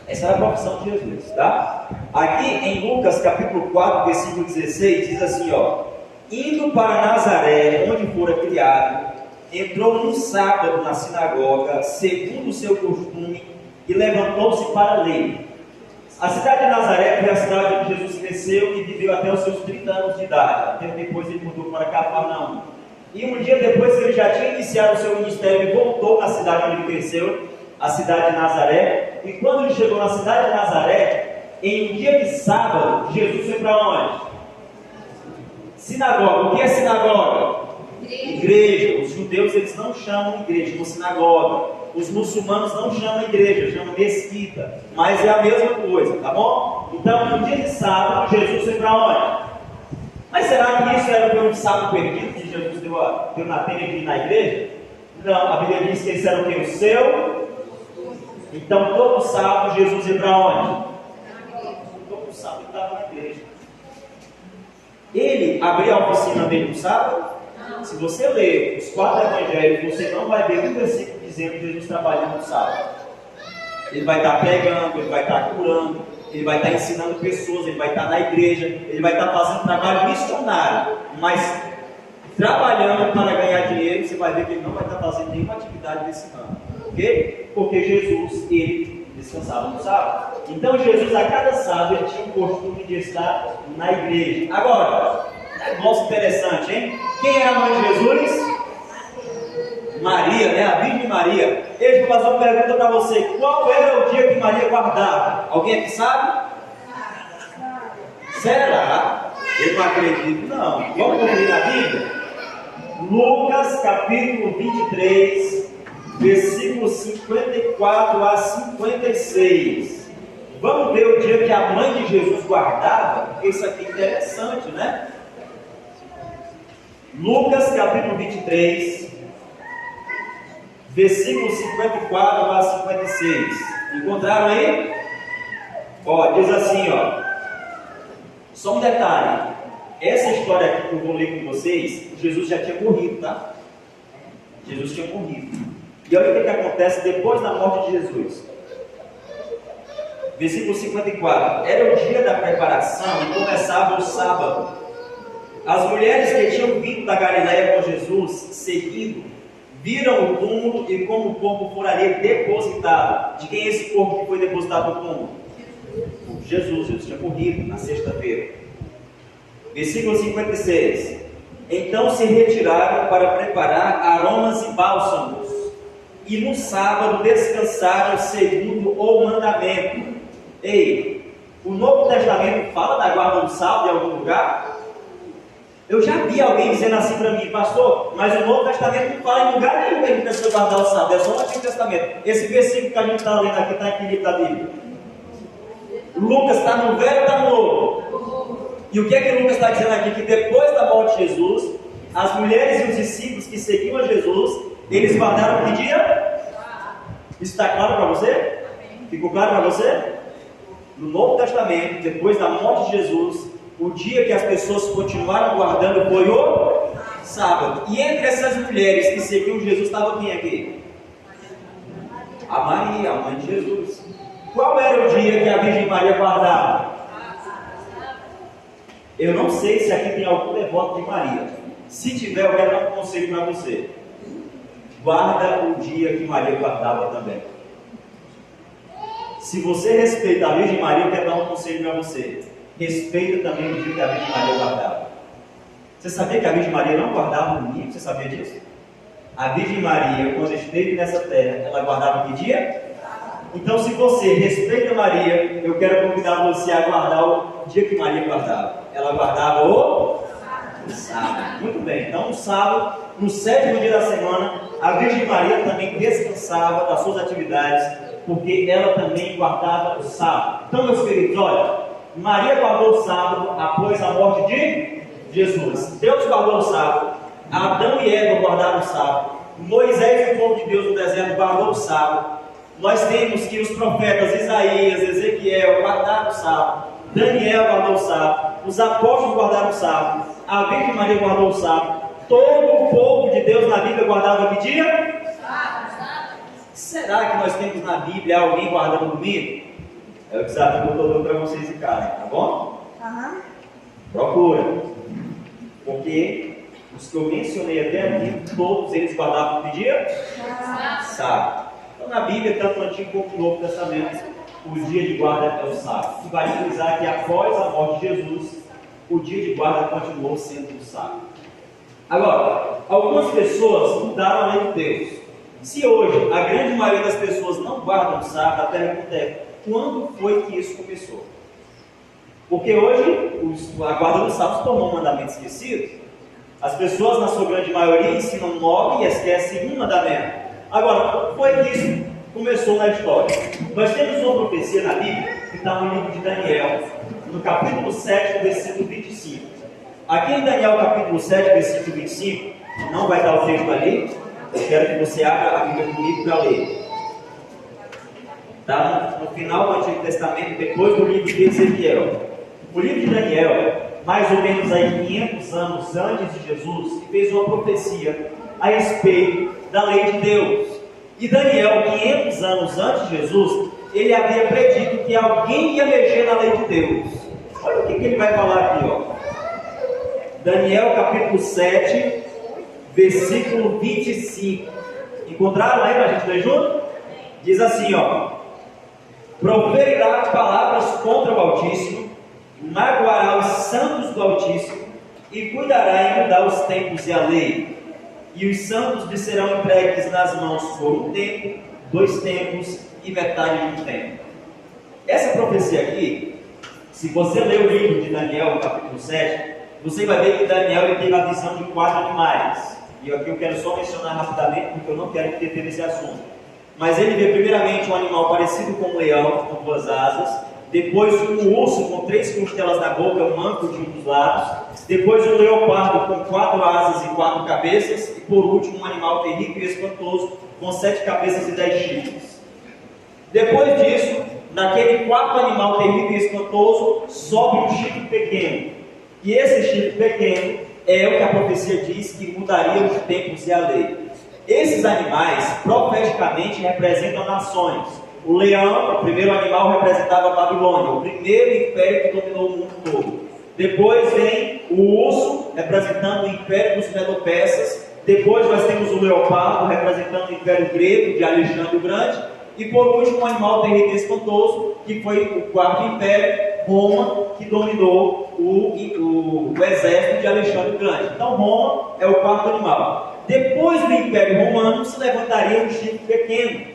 Essa era a profissão de Jesus, tá? Aqui em Lucas capítulo 4, versículo 16, diz assim, ó: indo para Nazaré, onde fora criado, entrou no sábado na sinagoga, segundo o seu costume, e levantou-se para ler. A cidade de Nazaré foi a cidade onde Jesus cresceu e viveu até os seus 30 anos de idade. Até depois ele mudou para Cafarnaum. E um dia depois que ele já tinha iniciado o seu ministério, ele voltou na cidade onde ele cresceu, a cidade de Nazaré. E quando ele chegou na cidade de Nazaré, em um dia de sábado, Jesus foi para onde? Sinagoga. O que é sinagoga? Igreja. Os judeus eles não chamam igreja como sinagoga. Os muçulmanos não chamam igreja, chamam mesquita. Mas é a mesma coisa, tá bom? Então, no dia de sábado, Jesus foi para onde? Mas será que isso era um sábado perdido que Jesus deu na telha de ir na igreja? Não, a Bíblia diz que esse era o que? O seu. Então, todo sábado, Jesus ia para onde? Todo sábado ele estava na igreja. Ele abria a oficina dele no sábado? Se você ler os 4 evangelhos, você não vai ver um versículo dizendo que Jesus trabalhando no sábado. Ele vai estar pregando, ele vai estar curando, ele vai estar ensinando pessoas, ele vai estar na igreja, ele vai estar fazendo trabalho missionário, mas trabalhando para ganhar dinheiro, você vai ver que ele não vai estar fazendo nenhuma atividade desse ramo. Ok? Porque Jesus, ele descansava no sábado. Então Jesus, a cada sábado, ele tinha o costume de estar na igreja. Agora, negócio interessante, hein? Quem era a mãe de Jesus? Maria, né? A Virgem Maria. Eu vou fazer uma pergunta para você: qual era o dia que Maria guardava? Alguém aqui sabe? Será? Eu não acredito, não. Vamos conferir na Bíblia? Lucas capítulo 23, versículos 54 a 56. Vamos ver o dia que a mãe de Jesus guardava, porque isso aqui é interessante, né? Lucas capítulo 23, versículos 54 a 56. Encontraram aí? Ó, diz assim, ó. Só um detalhe. Essa história aqui que eu vou ler com vocês, Jesus já tinha morrido, tá? Jesus tinha morrido. E olha o que acontece depois da morte de Jesus. Versículo 54. Era o dia da preparação e começava o sábado. As mulheres que tinham vindo da Galiléia com Jesus, seguindo, viram o túmulo e como o corpo for ali depositado. De quem é esse corpo que foi depositado no túmulo? Jesus tinha morrido na sexta-feira. Versículo 56. Então se retiraram para preparar aromas e bálsamos, e no sábado descansaram segundo o mandamento. Ei, o Novo Testamento fala da guarda do sábado em algum lugar? Eu já vi alguém dizendo assim para mim, pastor, mas o Novo Testamento não fala em lugar nenhum que a gente precisa guardar o sábado, é só o Antigo Testamento. Esse versículo que a gente está lendo aqui está em que livro da Bíblia? Lucas está no Velho ou está no Novo? E o que é que Lucas está dizendo aqui? Que depois da morte de Jesus, as mulheres e os discípulos que seguiam a Jesus, eles guardaram que dia? Isso está claro para você? Ficou claro para você? No Novo Testamento, depois da morte de Jesus, o dia que as pessoas continuaram guardando foi o sábado. E entre essas mulheres que seguiam Jesus estava quem aqui? A Maria, a mãe de Jesus. Qual era o dia que a Virgem Maria guardava? Eu não sei se aqui tem algum devoto de Maria. Se tiver, eu quero dar um conselho para você. Guarda o dia que Maria guardava também. Se você respeita a Virgem Maria, eu quero dar um conselho para você. Respeita também o dia que a Virgem Maria guardava. Você sabia que a Virgem Maria não guardava no domingo? Você sabia disso? A Virgem Maria, quando esteve nessa terra, ela guardava que dia? Então, se você respeita Maria, eu quero convidar você a guardar o dia que Maria guardava. Ela guardava o sábado. Muito bem. Então, no sábado, no sétimo dia da semana, a Virgem Maria também descansava das suas atividades, porque ela também guardava o sábado. Então, meus queridos, olha, Maria guardou o sábado após a morte de Jesus. Deus guardou o sábado. Adão e Eva guardaram o sábado. Moisés e o povo de Deus no deserto guardou o sábado. Nós temos que os profetas Isaías, Ezequiel guardaram o sábado. Daniel guardou o sábado. Os apóstolos guardaram o sábado. A Virgem Maria guardou o sábado. Todo o povo de Deus na Bíblia guardava que dia? Será que nós temos na Bíblia alguém guardando o domingo? É o desafio que eu estou dando para vocês em casa, tá bom? Procura. Porque os que eu mencionei até aqui, todos eles guardavam que dia? Sábado. Então na Bíblia, tanto no Antigo como no Novo Testamento, o dia de guarda é o sábado. E vai frisar que após a morte de Jesus, o dia de guarda continuou sendo o sábado. Agora, algumas pessoas mudaram a lei de Deus. Se hoje a grande maioria das pessoas não guardam o sábado, a pergunta quando foi que isso começou? Porque hoje a guarda do sábado se tornou um mandamento esquecido. As pessoas, na sua grande maioria, ensinam 9 e esquecem um mandamento. Agora, quando foi que isso começou na história? Nós temos uma profecia na Bíblia, que está no livro de Daniel, no capítulo 7, versículo 25. Aqui em Daniel, capítulo 7, versículo 25, não vai dar o texto ali, eu quero que você abra a Bíblia comigo para ler. Está no final do Antigo Testamento, depois do livro de Ezequiel. O livro de Daniel, mais ou menos aí 500 anos antes de Jesus, fez uma profecia a respeito da lei de Deus. E Daniel, 500 anos antes de Jesus, ele havia predito que alguém ia mexer na lei de Deus. Olha o que ele vai falar aqui, ó. Daniel capítulo 7, versículo 25. Encontraram aí para a gente ler junto? Diz assim, ó: proferirá palavras contra o Altíssimo, magoará os santos do Altíssimo e cuidará em mudar os tempos e a lei. E os santos lhe serão entregues nas mãos por um tempo, 2 tempos e metade de um tempo. Essa profecia aqui, se você ler o livro de Daniel, capítulo 7, você vai ver que Daniel ele teve a visão de 4 animais. E aqui eu quero só mencionar rapidamente, porque eu não quero que deter nesse assunto. Mas ele vê primeiramente um animal parecido com um leão, com 2 asas. Depois um urso com 3 costelas na boca, um manto de um dos lados. Depois um leopardo com 4 asas e 4 cabeças. E por último um animal terrível e espantoso, com 7 cabeças e 10 chifres. Depois disso, naquele 4º animal terrível e espantoso, sobe um chifre pequeno. E esse chifre pequeno é o que a profecia diz que mudaria os tempos e a lei. Esses animais, profeticamente, representam nações. O leão, o primeiro animal, representava a Babilônia, o primeiro império que dominou o mundo todo. Depois vem o urso, representando o império dos Medo-Persas. Depois nós temos o leopardo, representando o império grego de Alexandre o Grande. E por último, um animal terrível e espantoso, que foi o 4º império, Roma, que dominou o exército de Alexandre o Grande. Então Roma é o 4º animal. Depois do Império Romano se levantaria um chifre pequeno,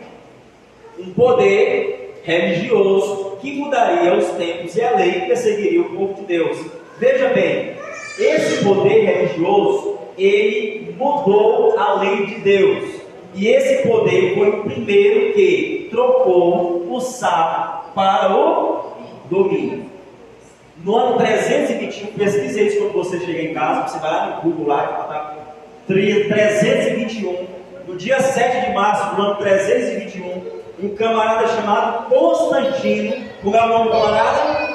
um poder religioso que mudaria os tempos e a lei e perseguiria o povo de Deus. Veja bem, esse poder religioso, ele mudou a lei de Deus. E esse poder foi o primeiro que trocou o sábado para o domingo. No ano 321, pesquise isso quando você chega em casa, você vai lá no Google lá, tá 321, no dia 7 de março do ano 321, um camarada chamado Constantino, como é o nome do camarada?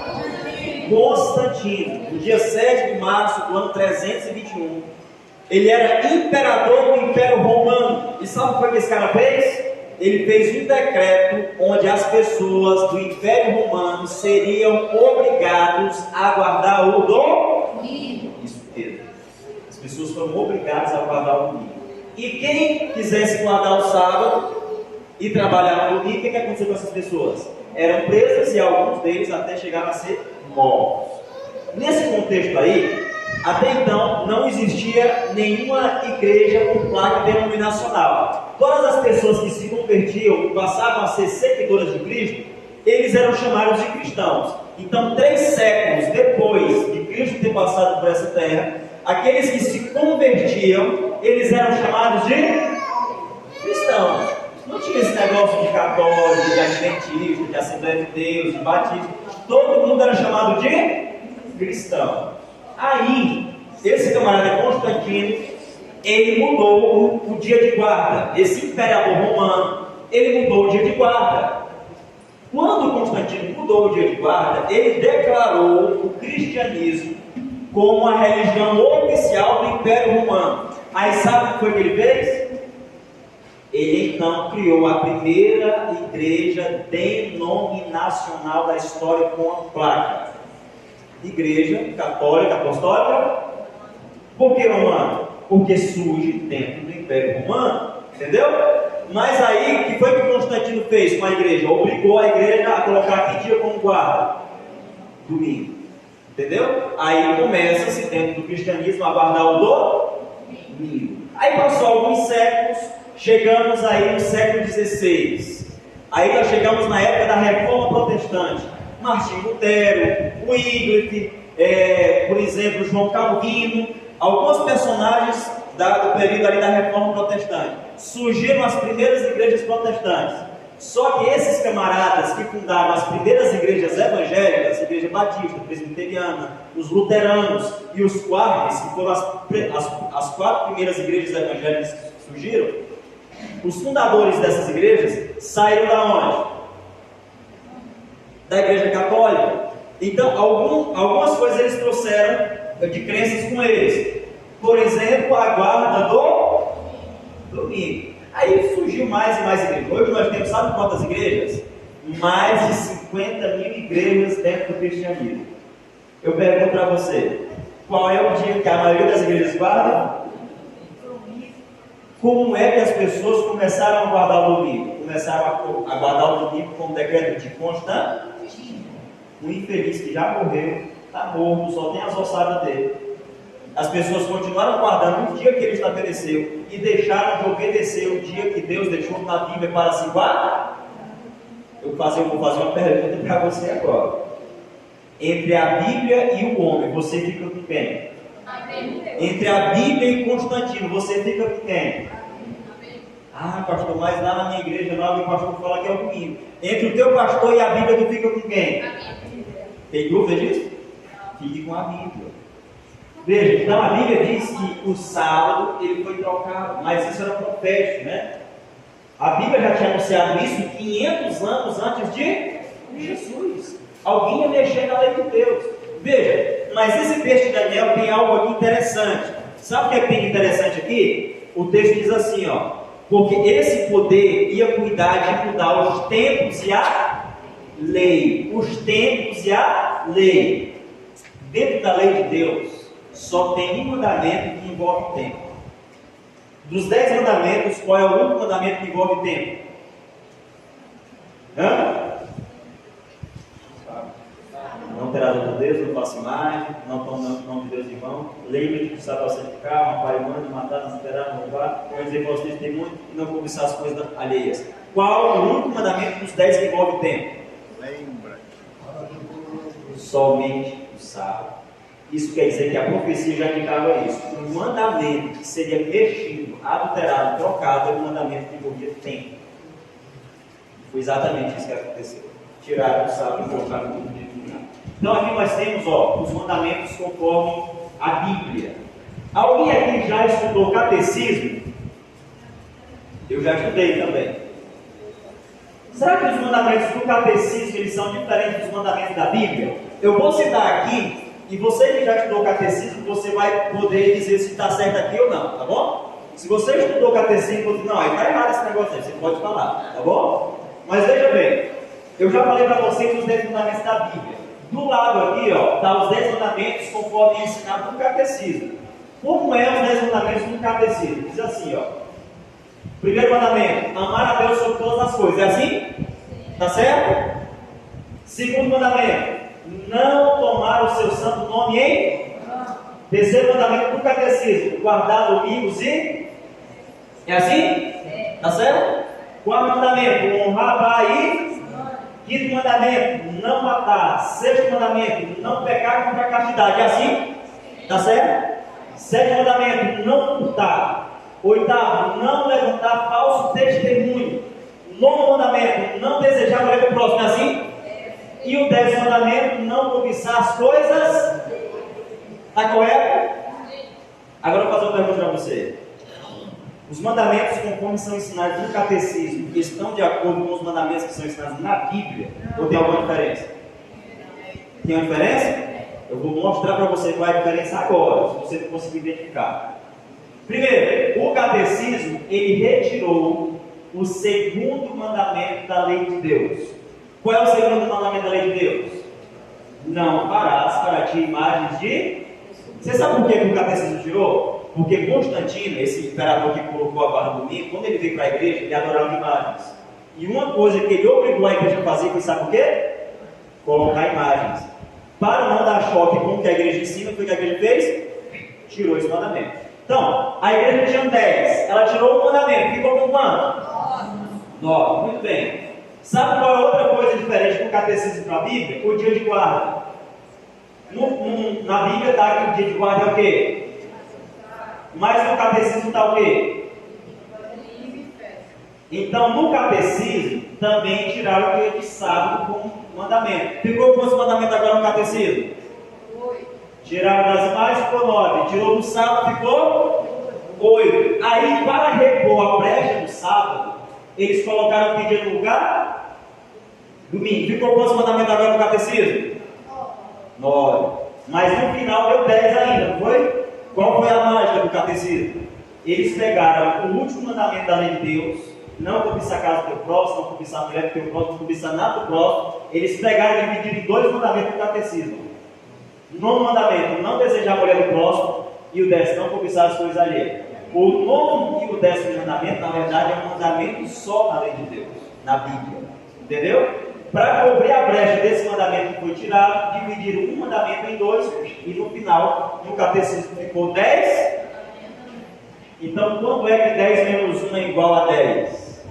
Constantino, no dia 7 de março do ano 321, ele era imperador do Império Romano. E sabe o que foi que esse cara fez? Ele fez um decreto onde as pessoas do Império Romano seriam obrigados a guardar o domingo. Isso mesmo. As pessoas foram obrigadas a guardar o domingo. E quem quisesse guardar o sábado e trabalhar no domingo, o que aconteceu com essas pessoas? Eram presas e alguns deles até chegaram a ser mortos. Nesse contexto aí, até então não existia nenhuma igreja com placa denominacional. Todas as pessoas que se convertiam e passavam a ser seguidoras de Cristo, eles eram chamados de cristãos. Então, 3 séculos depois de Cristo ter passado por essa terra, aqueles que se convertiam, eles eram chamados de cristãos. Não tinha esse negócio de católico, de adventista, de Assembleia de Deus, de batista. Todo mundo era chamado de cristão. Aí, esse camarada Constantino, ele mudou o dia de guarda. Esse imperador romano, ele mudou o dia de guarda. Quando Constantino mudou o dia de guarda, ele declarou o cristianismo como a religião oficial do Império Romano. Aí sabe o que foi que ele fez? Ele então criou a primeira igreja denominacional da história com a placa. Igreja Católica Apostólica. Por que romano? Porque surge dentro do Império Romano, entendeu? Mas aí, o que foi que Constantino fez com a igreja? Obrigou a igreja a colocar que dia como guarda? Domingo, entendeu? Aí começa-se dentro do cristianismo a guardar o domingo. Aí passou alguns séculos, chegamos aí no século XVI. Aí nós chegamos na época da Reforma Protestante. Martinho Lutero, Wycliffe, por exemplo, João Calvino, alguns personagens do período ali da Reforma Protestante. Surgiram as primeiras igrejas protestantes. Só que esses camaradas que fundaram as primeiras igrejas evangélicas, a igreja batista, presbiteriana, os luteranos e os quartos, que foram as 4 primeiras igrejas evangélicas que surgiram, os fundadores dessas igrejas saíram da onde? Da igreja católica. Então, algumas coisas eles trouxeram de crenças com eles. Por exemplo, a guarda do domingo. Aí surgiu mais e mais igrejas. Hoje nós temos, sabe quantas igrejas? Mais de 50 mil igrejas dentro do cristianismo. Eu pergunto para você, qual é o dia que a maioria das igrejas guarda? Como é que as pessoas começaram a guardar o domingo? Começaram a guardar o domingo com o decreto de Constantino. Um infeliz que já morreu, está morto, só tem as ossadas dele. As pessoas continuaram guardando o dia que ele estabeleceu e deixaram de obedecer o dia que Deus deixou na Bíblia para se guardar. Eu vou fazer uma pergunta para você agora. Entre a Bíblia e o homem, você fica com quem? Entre a Bíblia e Constantino, você fica com quem? Ah, pastor, mas lá na minha igreja não, o pastor fala que é o domingo. Entre o teu pastor e a Bíblia, tu fica com quem? Tem dúvida disso? Fique com a Bíblia. Veja, então a Bíblia diz que o sábado ele foi trocado, mas isso era profético, né? A Bíblia já tinha anunciado isso 500 anos antes de Jesus. Alguém ia mexer na lei de Deus. Veja, mas esse texto de Daniel tem algo aqui interessante. Sabe o que é que tem interessante aqui? O texto diz assim, ó. Porque esse poder ia cuidar de mudar os tempos e a lei. Os tempos e a lei. Dentro da lei de Deus, só tem um mandamento que envolve tempo. Dos 10 mandamentos, qual é o único mandamento que envolve tempo? Não terás outro Deus, não faça imagem, não tome o nome de Deus em vão, lembre-te de estar santificar, amar pai e mãe, não matar, não esperar, não roubar, não dizer falso testemunho e não cobiçar as coisas alheias. Qual é o único mandamento dos 10 que envolve tempo?
Lembra.
Somente o sábado. Isso quer dizer que a profecia já indicava isso. Um mandamento que seria mexido, adulterado, trocado, é um mandamento que envolvia tempo. Foi exatamente isso que aconteceu. Tiraram o sábado e colocaram tudo dentro do lugar. Então aqui nós temos os mandamentos conforme a Bíblia. Alguém aqui já estudou catecismo? Eu já estudei também. Será que os mandamentos do catecismo eles são diferentes dos mandamentos da Bíblia? Eu vou citar aqui, e você que já estudou catecismo, você vai poder dizer se está certo aqui ou não, tá bom? Se você estudou catecismo, você não, aí está errado esse negócio aí, você pode falar, tá bom? Mas veja bem, eu já falei para vocês os 10 mandamentos da Bíblia. Do lado aqui, está os 10 mandamentos conforme ensinado no catecismo. Como é os 10 mandamentos do catecismo? Diz assim, primeiro mandamento, amar a Deus sobre todas as coisas. É assim? Tá certo? Segundo mandamento, não tomar o seu santo nome em. Terceiro mandamento do catecismo, guardar domingos e. É assim? Tá certo? Quarto mandamento, honrar pai e. Quinto mandamento, não matar. Sexto mandamento, não pecar contra a castidade. É assim? Tá certo? Sétimo mandamento, não furtar. Oitavo, não levantar falso testemunho. Nono mandamento, não desejar a mulher do próximo. É assim? E o 10º mandamento, não cobiçar as coisas. Está correto? Agora eu vou fazer uma pergunta para você. Os mandamentos, conforme são ensinados no catecismo, estão de acordo com os mandamentos que são ensinados na Bíblia? Ou tem alguma diferença? Tem uma diferença? Eu vou mostrar para você qual é a diferença agora, se você não conseguir identificar. Primeiro, o catecismo, ele retirou o segundo mandamento da lei de Deus. Qual é o segundo mandamento da lei de Deus? Não farás para ti imagens de... Você sabe por que o catecismo tirou? Porque Constantino, esse imperador que colocou a barra do domingo, quando ele veio para a igreja, ele adorava imagens. E uma coisa que ele obrigou a igreja a fazer, foi sabe por quê? Colocar imagens. Para não dar choque com o que a igreja ensina, foi o que a igreja fez? Tirou esse mandamento. Então, a igreja tinha 10, ela tirou o mandamento, ficou com quanto? 9, muito bem. Sabe qual é outra coisa diferente do catecismo para a Bíblia? O dia de guarda. Na Bíblia está que o dia de guarda é o quê? Mas no catecismo está o quê? Então, no catecismo, também tiraram o dia de sábado como mandamento. Ficou quantos mandamentos agora no catecismo? 8. Tiraram das imagens, ficou 9. Tirou do sábado, ficou 8. Aí, para repor a brecha do sábado, eles colocaram que dia no lugar? Domingo. Ficou quantos mandamentos agora no catecismo? 9. Mas no final deu 10 ainda, não foi? Qual foi a mágica do catecismo? Eles pegaram o último mandamento da lei de Deus, não cobiçar a casa do teu próximo, não cobiçar a mulher do teu próximo, não cobiçar nada do próximo. Eles pegaram e dividiram em 2 mandamentos do catecismo. O 9º mandamento, não desejar a mulher do próximo, e o 10º, não cobiçar as coisas alheias. O 9º e o 10º mandamento, na verdade, é um mandamento só na lei de Deus, na Bíblia. Entendeu? Para cobrir a brecha desse mandamento que foi tirado, dividiram um mandamento em 2, e no final, no catecismo ficou 10. Então, quando é que 10 menos 1 é igual a 10?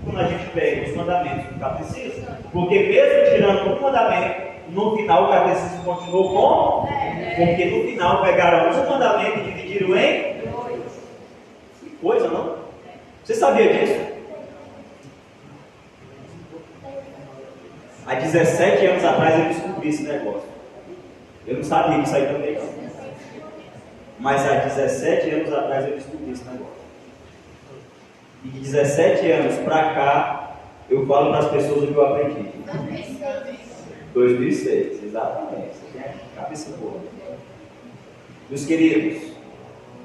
Quando a gente pega os mandamentos do catecismo, porque mesmo tirando um mandamento, no final o catecismo continuou com? Porque no final pegaram um mandamento e dividiram em 2. Que coisa, não? Você sabia disso? Há 17 anos atrás eu descobri esse negócio. Eu não sabia disso aí também não. Mas há 17 anos atrás eu descobri esse negócio. E de 17 anos para cá, eu falo para as pessoas o que eu aprendi. 2006, exatamente. Você tem a cabeça boa. Meus queridos,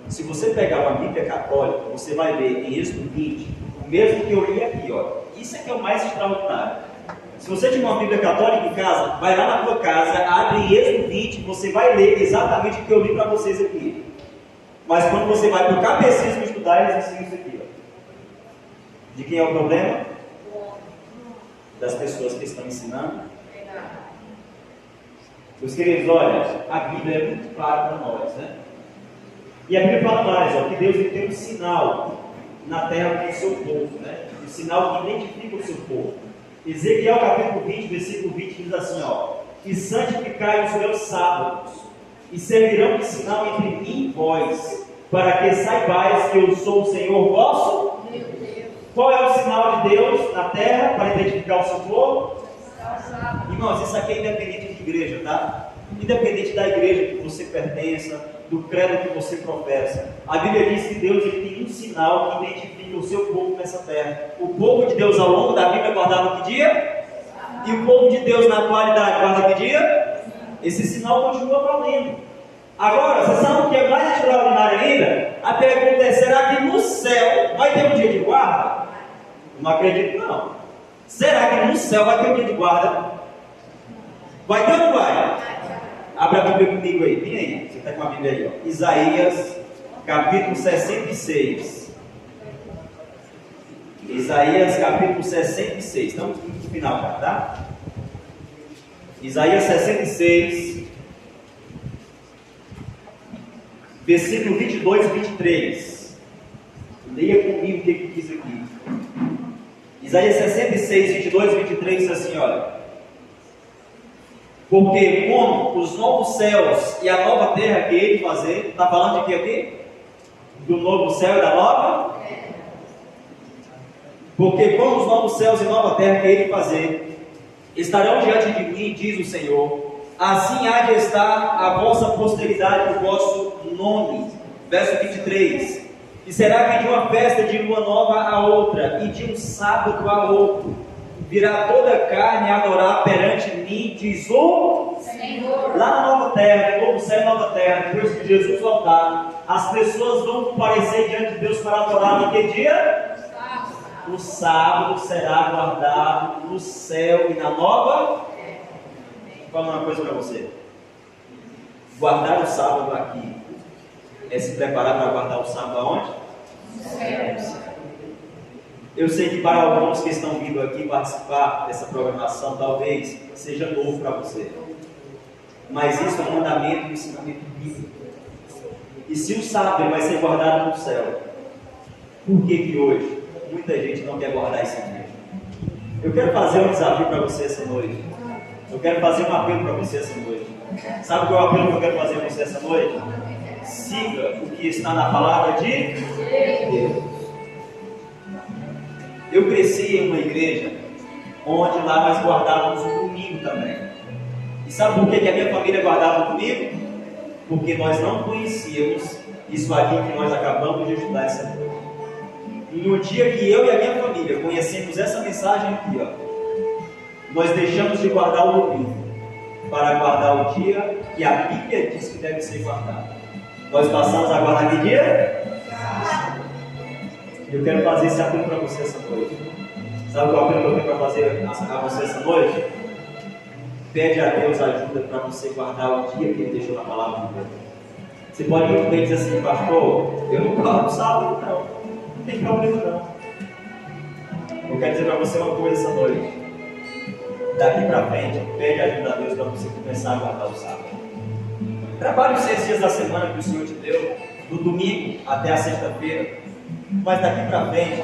se você pegar uma Bíblia católica, você vai ver em Êxodo 20, o mesmo que eu li aqui, ó. Isso é que é o mais extraordinário. Se você tiver uma Bíblia católica em casa, vai lá na tua casa, abre em Êxodo 20, você vai ler exatamente o que eu li para vocês aqui. Mas quando você vai para o catecismo estudar, eles ensinam isso aqui, ó. De quem é o problema? Das pessoas que estão ensinando. Meus queridos, olha, a Bíblia é muito clara para nós, né? E a Bíblia fala mais, ó, que Deus ele tem um sinal na terra com o seu povo, né? Um sinal que identifica o seu povo. Ezequiel capítulo 20, versículo 20 diz assim, ó: e santificai os meus sábados, e servirão de sinal entre mim e vós, para que saibais que eu sou o Senhor vosso. Qual é o sinal de Deus na terra para identificar o seu povo? Irmãos, isso aqui é independente de igreja, tá? Independente da igreja que você pertença, do credo que você professa. A Bíblia diz que Deus ele tem um sinal que identifica o seu povo nessa terra. O povo de Deus ao longo da Bíblia guardava que dia? E o povo de Deus na atualidade guarda que dia? Esse sinal continua valendo. Agora, você sabe o que é mais extraordinário ainda? A pergunta é, será que no céu vai ter um dia de guarda? Não acredito não. Será que no céu vai ter um dia de guarda? Vai ter ou não vai? Abre a Bíblia comigo aí, vem aí. Você está com a Bíblia aí, ó. Isaías, capítulo 66. Isaías, capítulo 66. Estamos no final já, tá? Isaías 66, versículo 22 e 23. Leia comigo o que diz aqui. Isaías 66, 22 e 23 diz assim, olha. Porque como os novos céus e a nova terra que ele fazer, está falando de quê aqui? Do novo céu e da nova? Porque como os novos céus e nova terra que ele fazer, estarão diante de mim, diz o Senhor, assim há de estar a vossa posteridade, o vosso nome. Verso 23. E será que de uma festa de lua nova a outra, e de um sábado a outro, virá toda a carne a adorar perante mim, diz o Senhor. Lá na nova terra, no novo céu e nova terra, depois que Jesus voltar, as pessoas vão comparecer diante de Deus para adorar no que dia? O sábado será guardado no céu e na nova. Vou falar uma coisa para você. Guardar o sábado aqui é se preparar para guardar o sábado aonde? Eu sei que para alguns que estão vindo aqui participar dessa programação, talvez seja novo para você. Mas isso é um mandamento e um ensinamento bíblico. E se o sábado vai ser guardado no céu, por que hoje muita gente não quer guardar esse dia? Eu quero fazer um desafio para você essa noite. Eu quero fazer um apelo para você essa noite. Sabe qual é o apelo que eu quero fazer para você essa noite? Siga o que está na palavra de Deus. Eu cresci em uma igreja onde lá nós guardávamos o domingo também. E sabe por que a minha família guardava o domingo? Porque nós não conhecíamos isso aqui que nós acabamos de estudar essa noite. E no dia que eu e a minha família conhecemos essa mensagem aqui, ó, nós deixamos de guardar o domingo para guardar o dia que a Bíblia diz que deve ser guardado. Nós passamos a guardar que dia? Eu quero fazer esse apelo para você essa noite. Sabe qual é o apelo que eu tenho para fazer a você essa noite? Pede a Deus ajuda para você guardar o dia que Ele deixou na palavra de Deus. Você pode muito bem dizer assim, pastor, eu não guardo sábado, não. Não tem problema não. Eu quero dizer para você uma coisa essa noite. Daqui para frente, pede ajuda a Deus para você começar a guardar o sábado. Trabalhe os 6 dias da semana que o Senhor te deu, do domingo até a sexta-feira. Mas daqui para frente,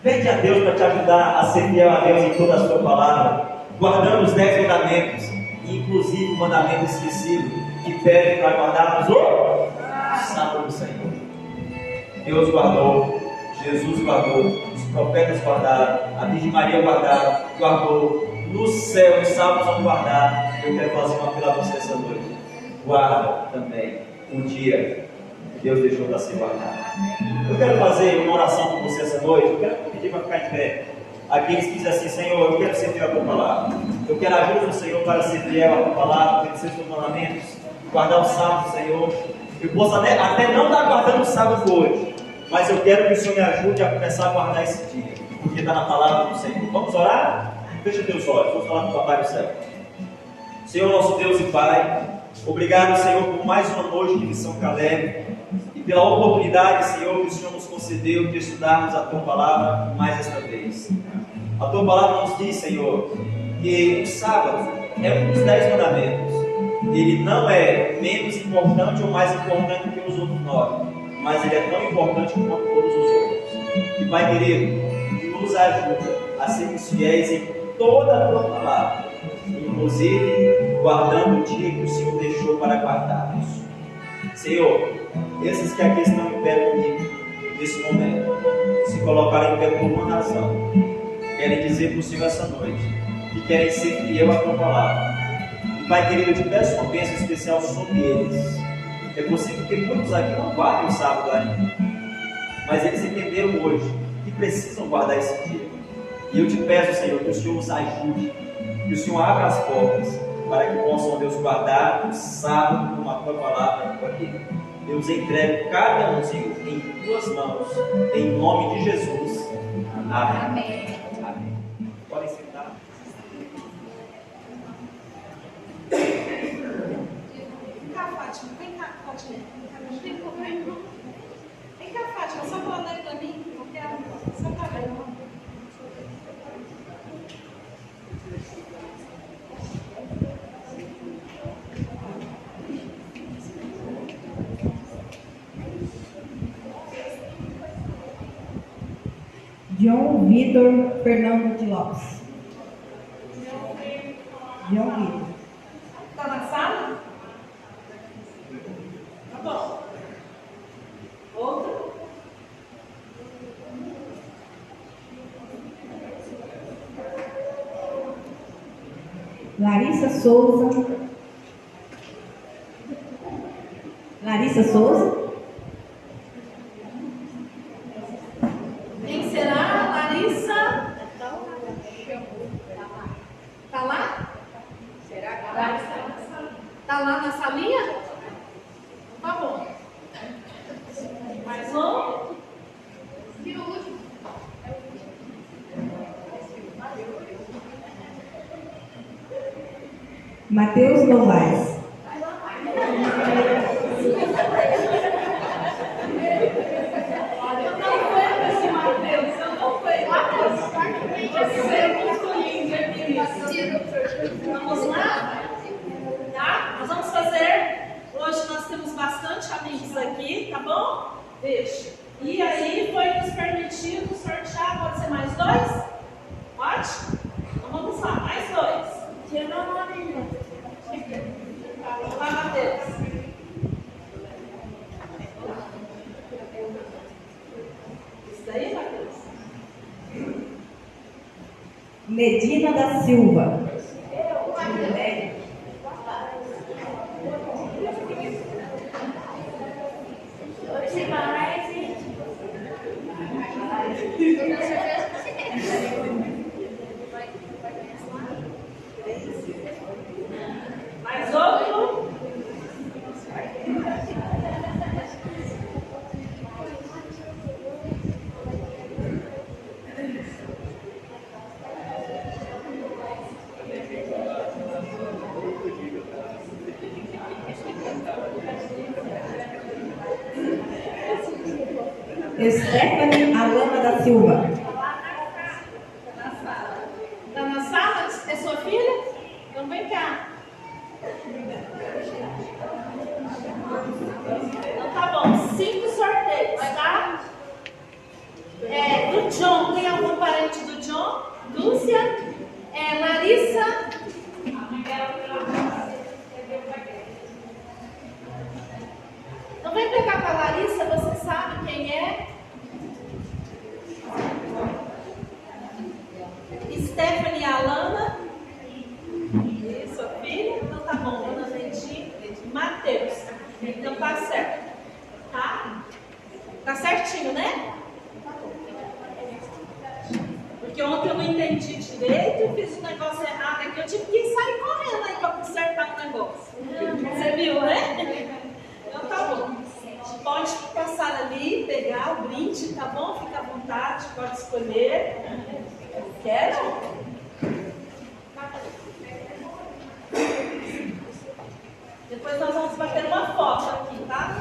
pede a Deus para te ajudar a ser fiel a Deus em toda a sua palavra, guardando os 10 mandamentos, inclusive o mandamento esquecido, que pede para guardarmos o sábado do Senhor. Deus guardou, Jesus guardou, os profetas guardaram, a Virgem Maria guardou, no céu os sábados vão guardar. Eu quero fazer uma apelo a você essa noite. Guarda também o dia que Deus deixou para ser guardado. Eu quero fazer uma oração com você essa noite. Eu quero pedir para ficar em pé. Aqueles que dizem assim, Senhor, eu quero ser fiel à tua palavra. Eu quero a ajuda do Senhor para ser fiel à tua palavra, obedecer os teus mandamentos, guardar o sábado, Senhor. Eu posso até não estar guardando o sábado hoje, mas eu quero que o Senhor me ajude a começar a guardar esse dia, porque está na palavra do Senhor. Vamos orar? Fecha teus olhos, vamos falar com o Papai do céu. Senhor, nosso Deus e Pai, obrigado, Senhor, por mais uma noite de Missão Caleb e pela oportunidade, Senhor, que o Senhor nos concedeu de estudarmos a Tua Palavra mais esta vez. A Tua Palavra nos diz, Senhor, que o sábado é um dos 10 mandamentos. Ele não é menos importante ou mais importante que os outros 9, mas ele é tão importante quanto todos os outros. E Pai querido, nos ajuda a sermos fiéis em toda a Tua Palavra, inclusive guardando o dia que o Senhor deixou para guardarmos. Senhor, esses que aqui estão em pé comigo, nesse momento, se colocaram em pé por uma razão, querem dizer para o Senhor essa noite, que querem ser fiel à tua palavra. E Pai querido, eu te peço uma bênção especial sobre eles. É possível que muitos aqui não guardem o sábado ainda, mas eles entenderam hoje que precisam guardar esse dia. E eu te peço, Senhor, que o Senhor os ajude, que o Senhor abra as portas para que possam, Deus, guardar o sábado com a tua palavra, na tua vida. Deus, entregue cada um, Senhor, em tuas mãos, em nome de Jesus. Amém. Amém. Podem sentar.
Vem cá, Fátima. Vem cá, Fátima. Vem cá, Fátima. Só falando aí pra mim. Eu quero. Só tá vendo.
João Vitor Fernando de Lopes. João Vitor.
Tá na sala? Tá bom. Outro?
Larissa Souza. Larissa Souza.
Quem será? Larissa? Tá lá?
Será que
Tá lá na salinha? Tá bom. Mais um?
tira o último?
Matheus Novaes.
Eu não aguento esse Matheus. Eu não aguento. Você é muito lindo, querido. Vamos lá? Tá? Nós vamos fazer. Hoje nós temos bastante amigos aqui, tá bom? Deixa. E aí foi nos permitido sortear, pode ser mais dois? Pode? Então vamos lá, mais dois. Tira meu nome. Vamos lá, Matheus. Isso daí, Matheus?
Medina da Silva.
Mais outro?
Stephanie Alana da Silva.
Tá na sala? É sua filha? Então vem cá. Então tá bom, 5 sorteios, tá? Do John, tem algum parente do John? Lúcia? Larissa? Então vem pegar com a Larissa, você sabe quem é? Stephanie Alana. Isso, a filha? Então tá bom, dona Lentinha. Matheus. Então tá certo. Tá? Tá certinho, né? Porque ontem eu não entendi direito e fiz um negócio errado aqui. Eu tive que sair correndo aí pra consertar o negócio. Você viu, né? Então tá bom. Pode passar ali, pegar o brinde, tá bom? Fica à vontade, pode escolher. Quero? Depois nós vamos bater uma foto aqui, tá?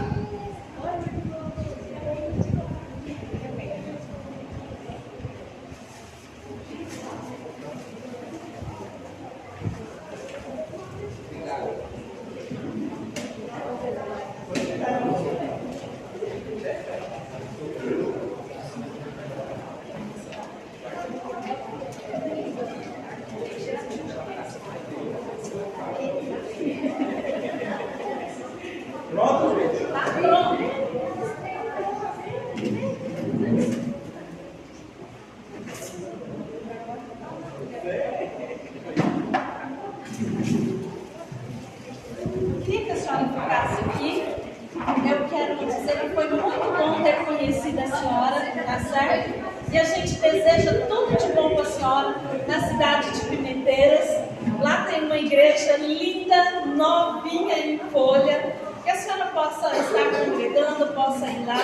E a gente deseja tudo de bom para a senhora na cidade de Pimenteiras. Lá tem uma igreja linda, novinha em folha, que a senhora possa estar congregando, possa ir lá.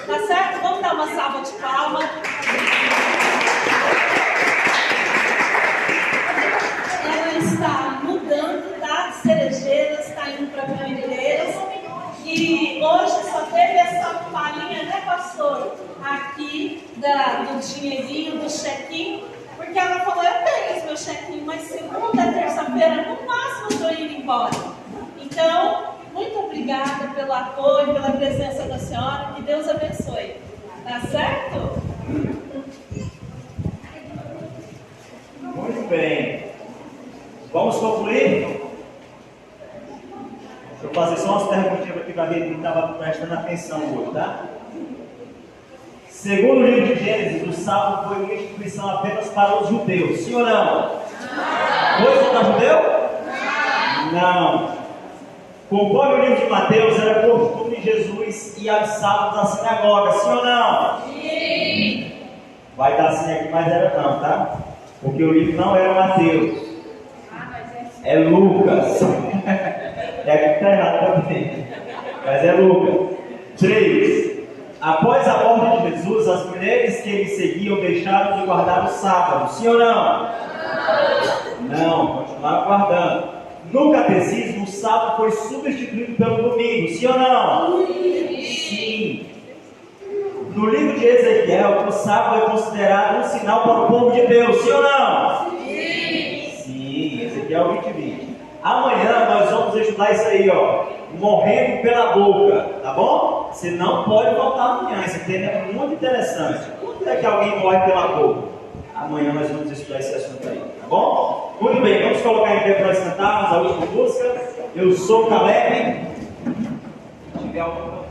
Tá certo? Vamos dar uma salva de palmas. Ela está mudando, tá? De Cerejeiras, está indo para Pimenteiras. E hoje só teve essa palhinha, né, pastor? Aqui do dinheirinho, do chequinho. Porque ela falou, eu tenho esse meu chequinho, mas segunda, terça-feira, no máximo, eu estou indo embora. Então, muito obrigada pelo apoio, pela presença da senhora. Que Deus abençoe. Tá certo?
Muito bem. Vamos concluir? Deixa eu fazer só umas perguntinhas aqui para ver quem estava prestando atenção hoje, tá? Segundo o livro de Gênesis, o sábado foi uma instituição apenas para os judeus. Sim ou não? Foi só para judeu? Não. Conforme o livro de Mateus, era costume de Jesus ir aos sábados à sinagoga. Sim ou não? Sim. Vai dar sim aqui, mas era não, tá? Porque o livro não era Mateus. É Lucas. É aqui que está errado também. Mas é Lucas. 3. Após a morte de Jesus, as mulheres que ele seguiam deixaram de guardar o sábado. Sim ou não? Não, continuaram guardando. No catecismo, o sábado foi substituído pelo domingo. Sim ou não? Sim. No livro de Ezequiel, o sábado é considerado um sinal para o povo de Deus. Sim ou não? Sim, Ezequiel 20:20. Amanhã nós vamos estudar isso aí, ó. Morrendo pela boca, tá bom? Você não pode voltar amanhã. Esse tema é muito interessante. Quando é que alguém morre pela boca? Amanhã nós vamos estudar esse assunto aí, tá bom? Muito bem, vamos colocar em pé para nós cantarmos a última música. Eu sou Caleb. Se tiver alguma coisa.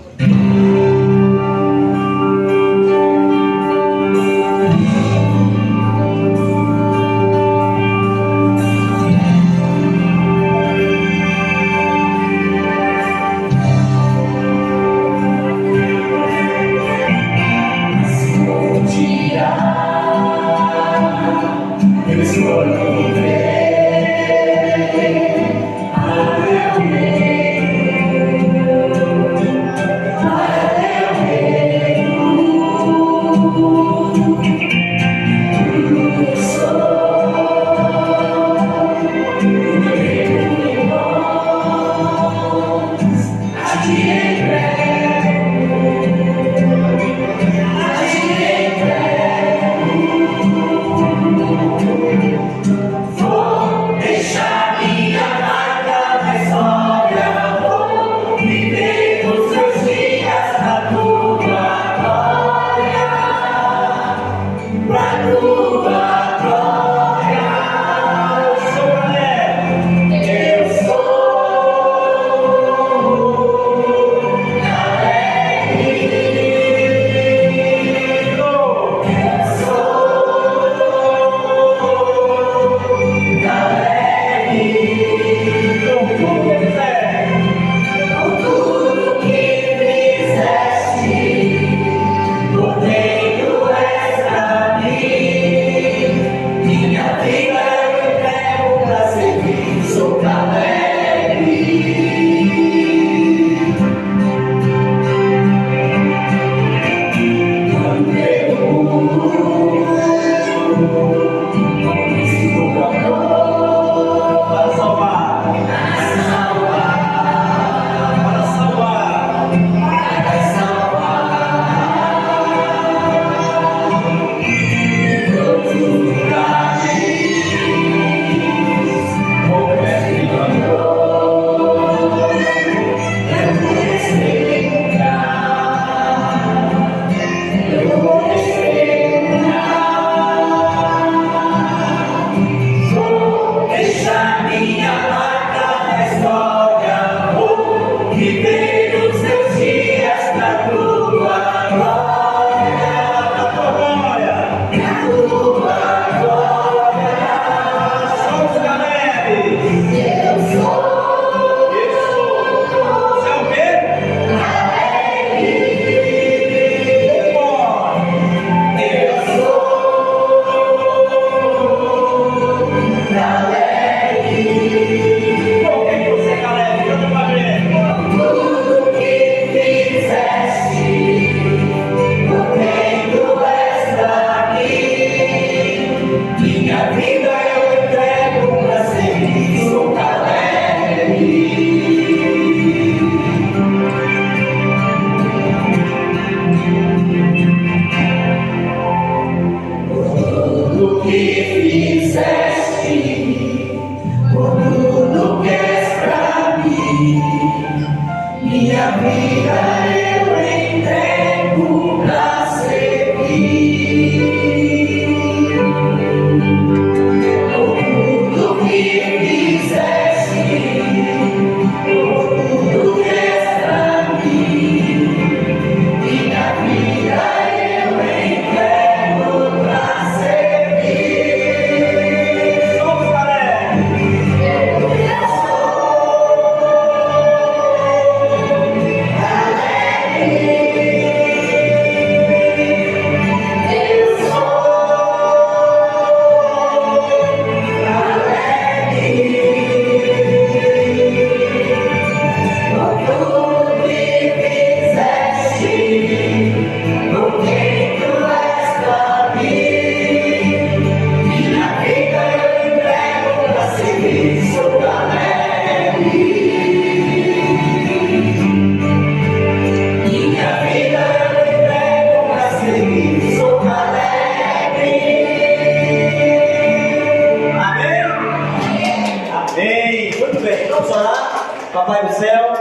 Amém. Muito bem, vamos orar. Papai do céu,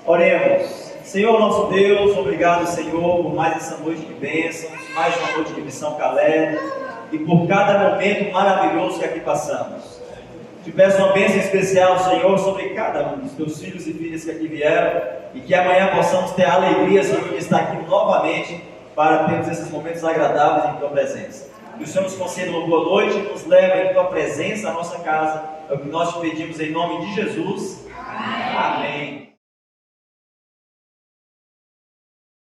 oremos. Senhor nosso Deus, obrigado, Senhor, por mais essa noite de bênçãos, mais uma noite de Missão Caleb e por cada momento maravilhoso que aqui passamos. Te peço uma bênção especial, Senhor, sobre cada um dos teus filhos e filhas que aqui vieram e que amanhã possamos ter a alegria, Senhor, de estar aqui novamente para termos esses momentos agradáveis em tua presença. Que o Senhor nos conceda uma boa noite e nos leve em tua presença à nossa casa. É o que nós te pedimos em nome de Jesus. Amém.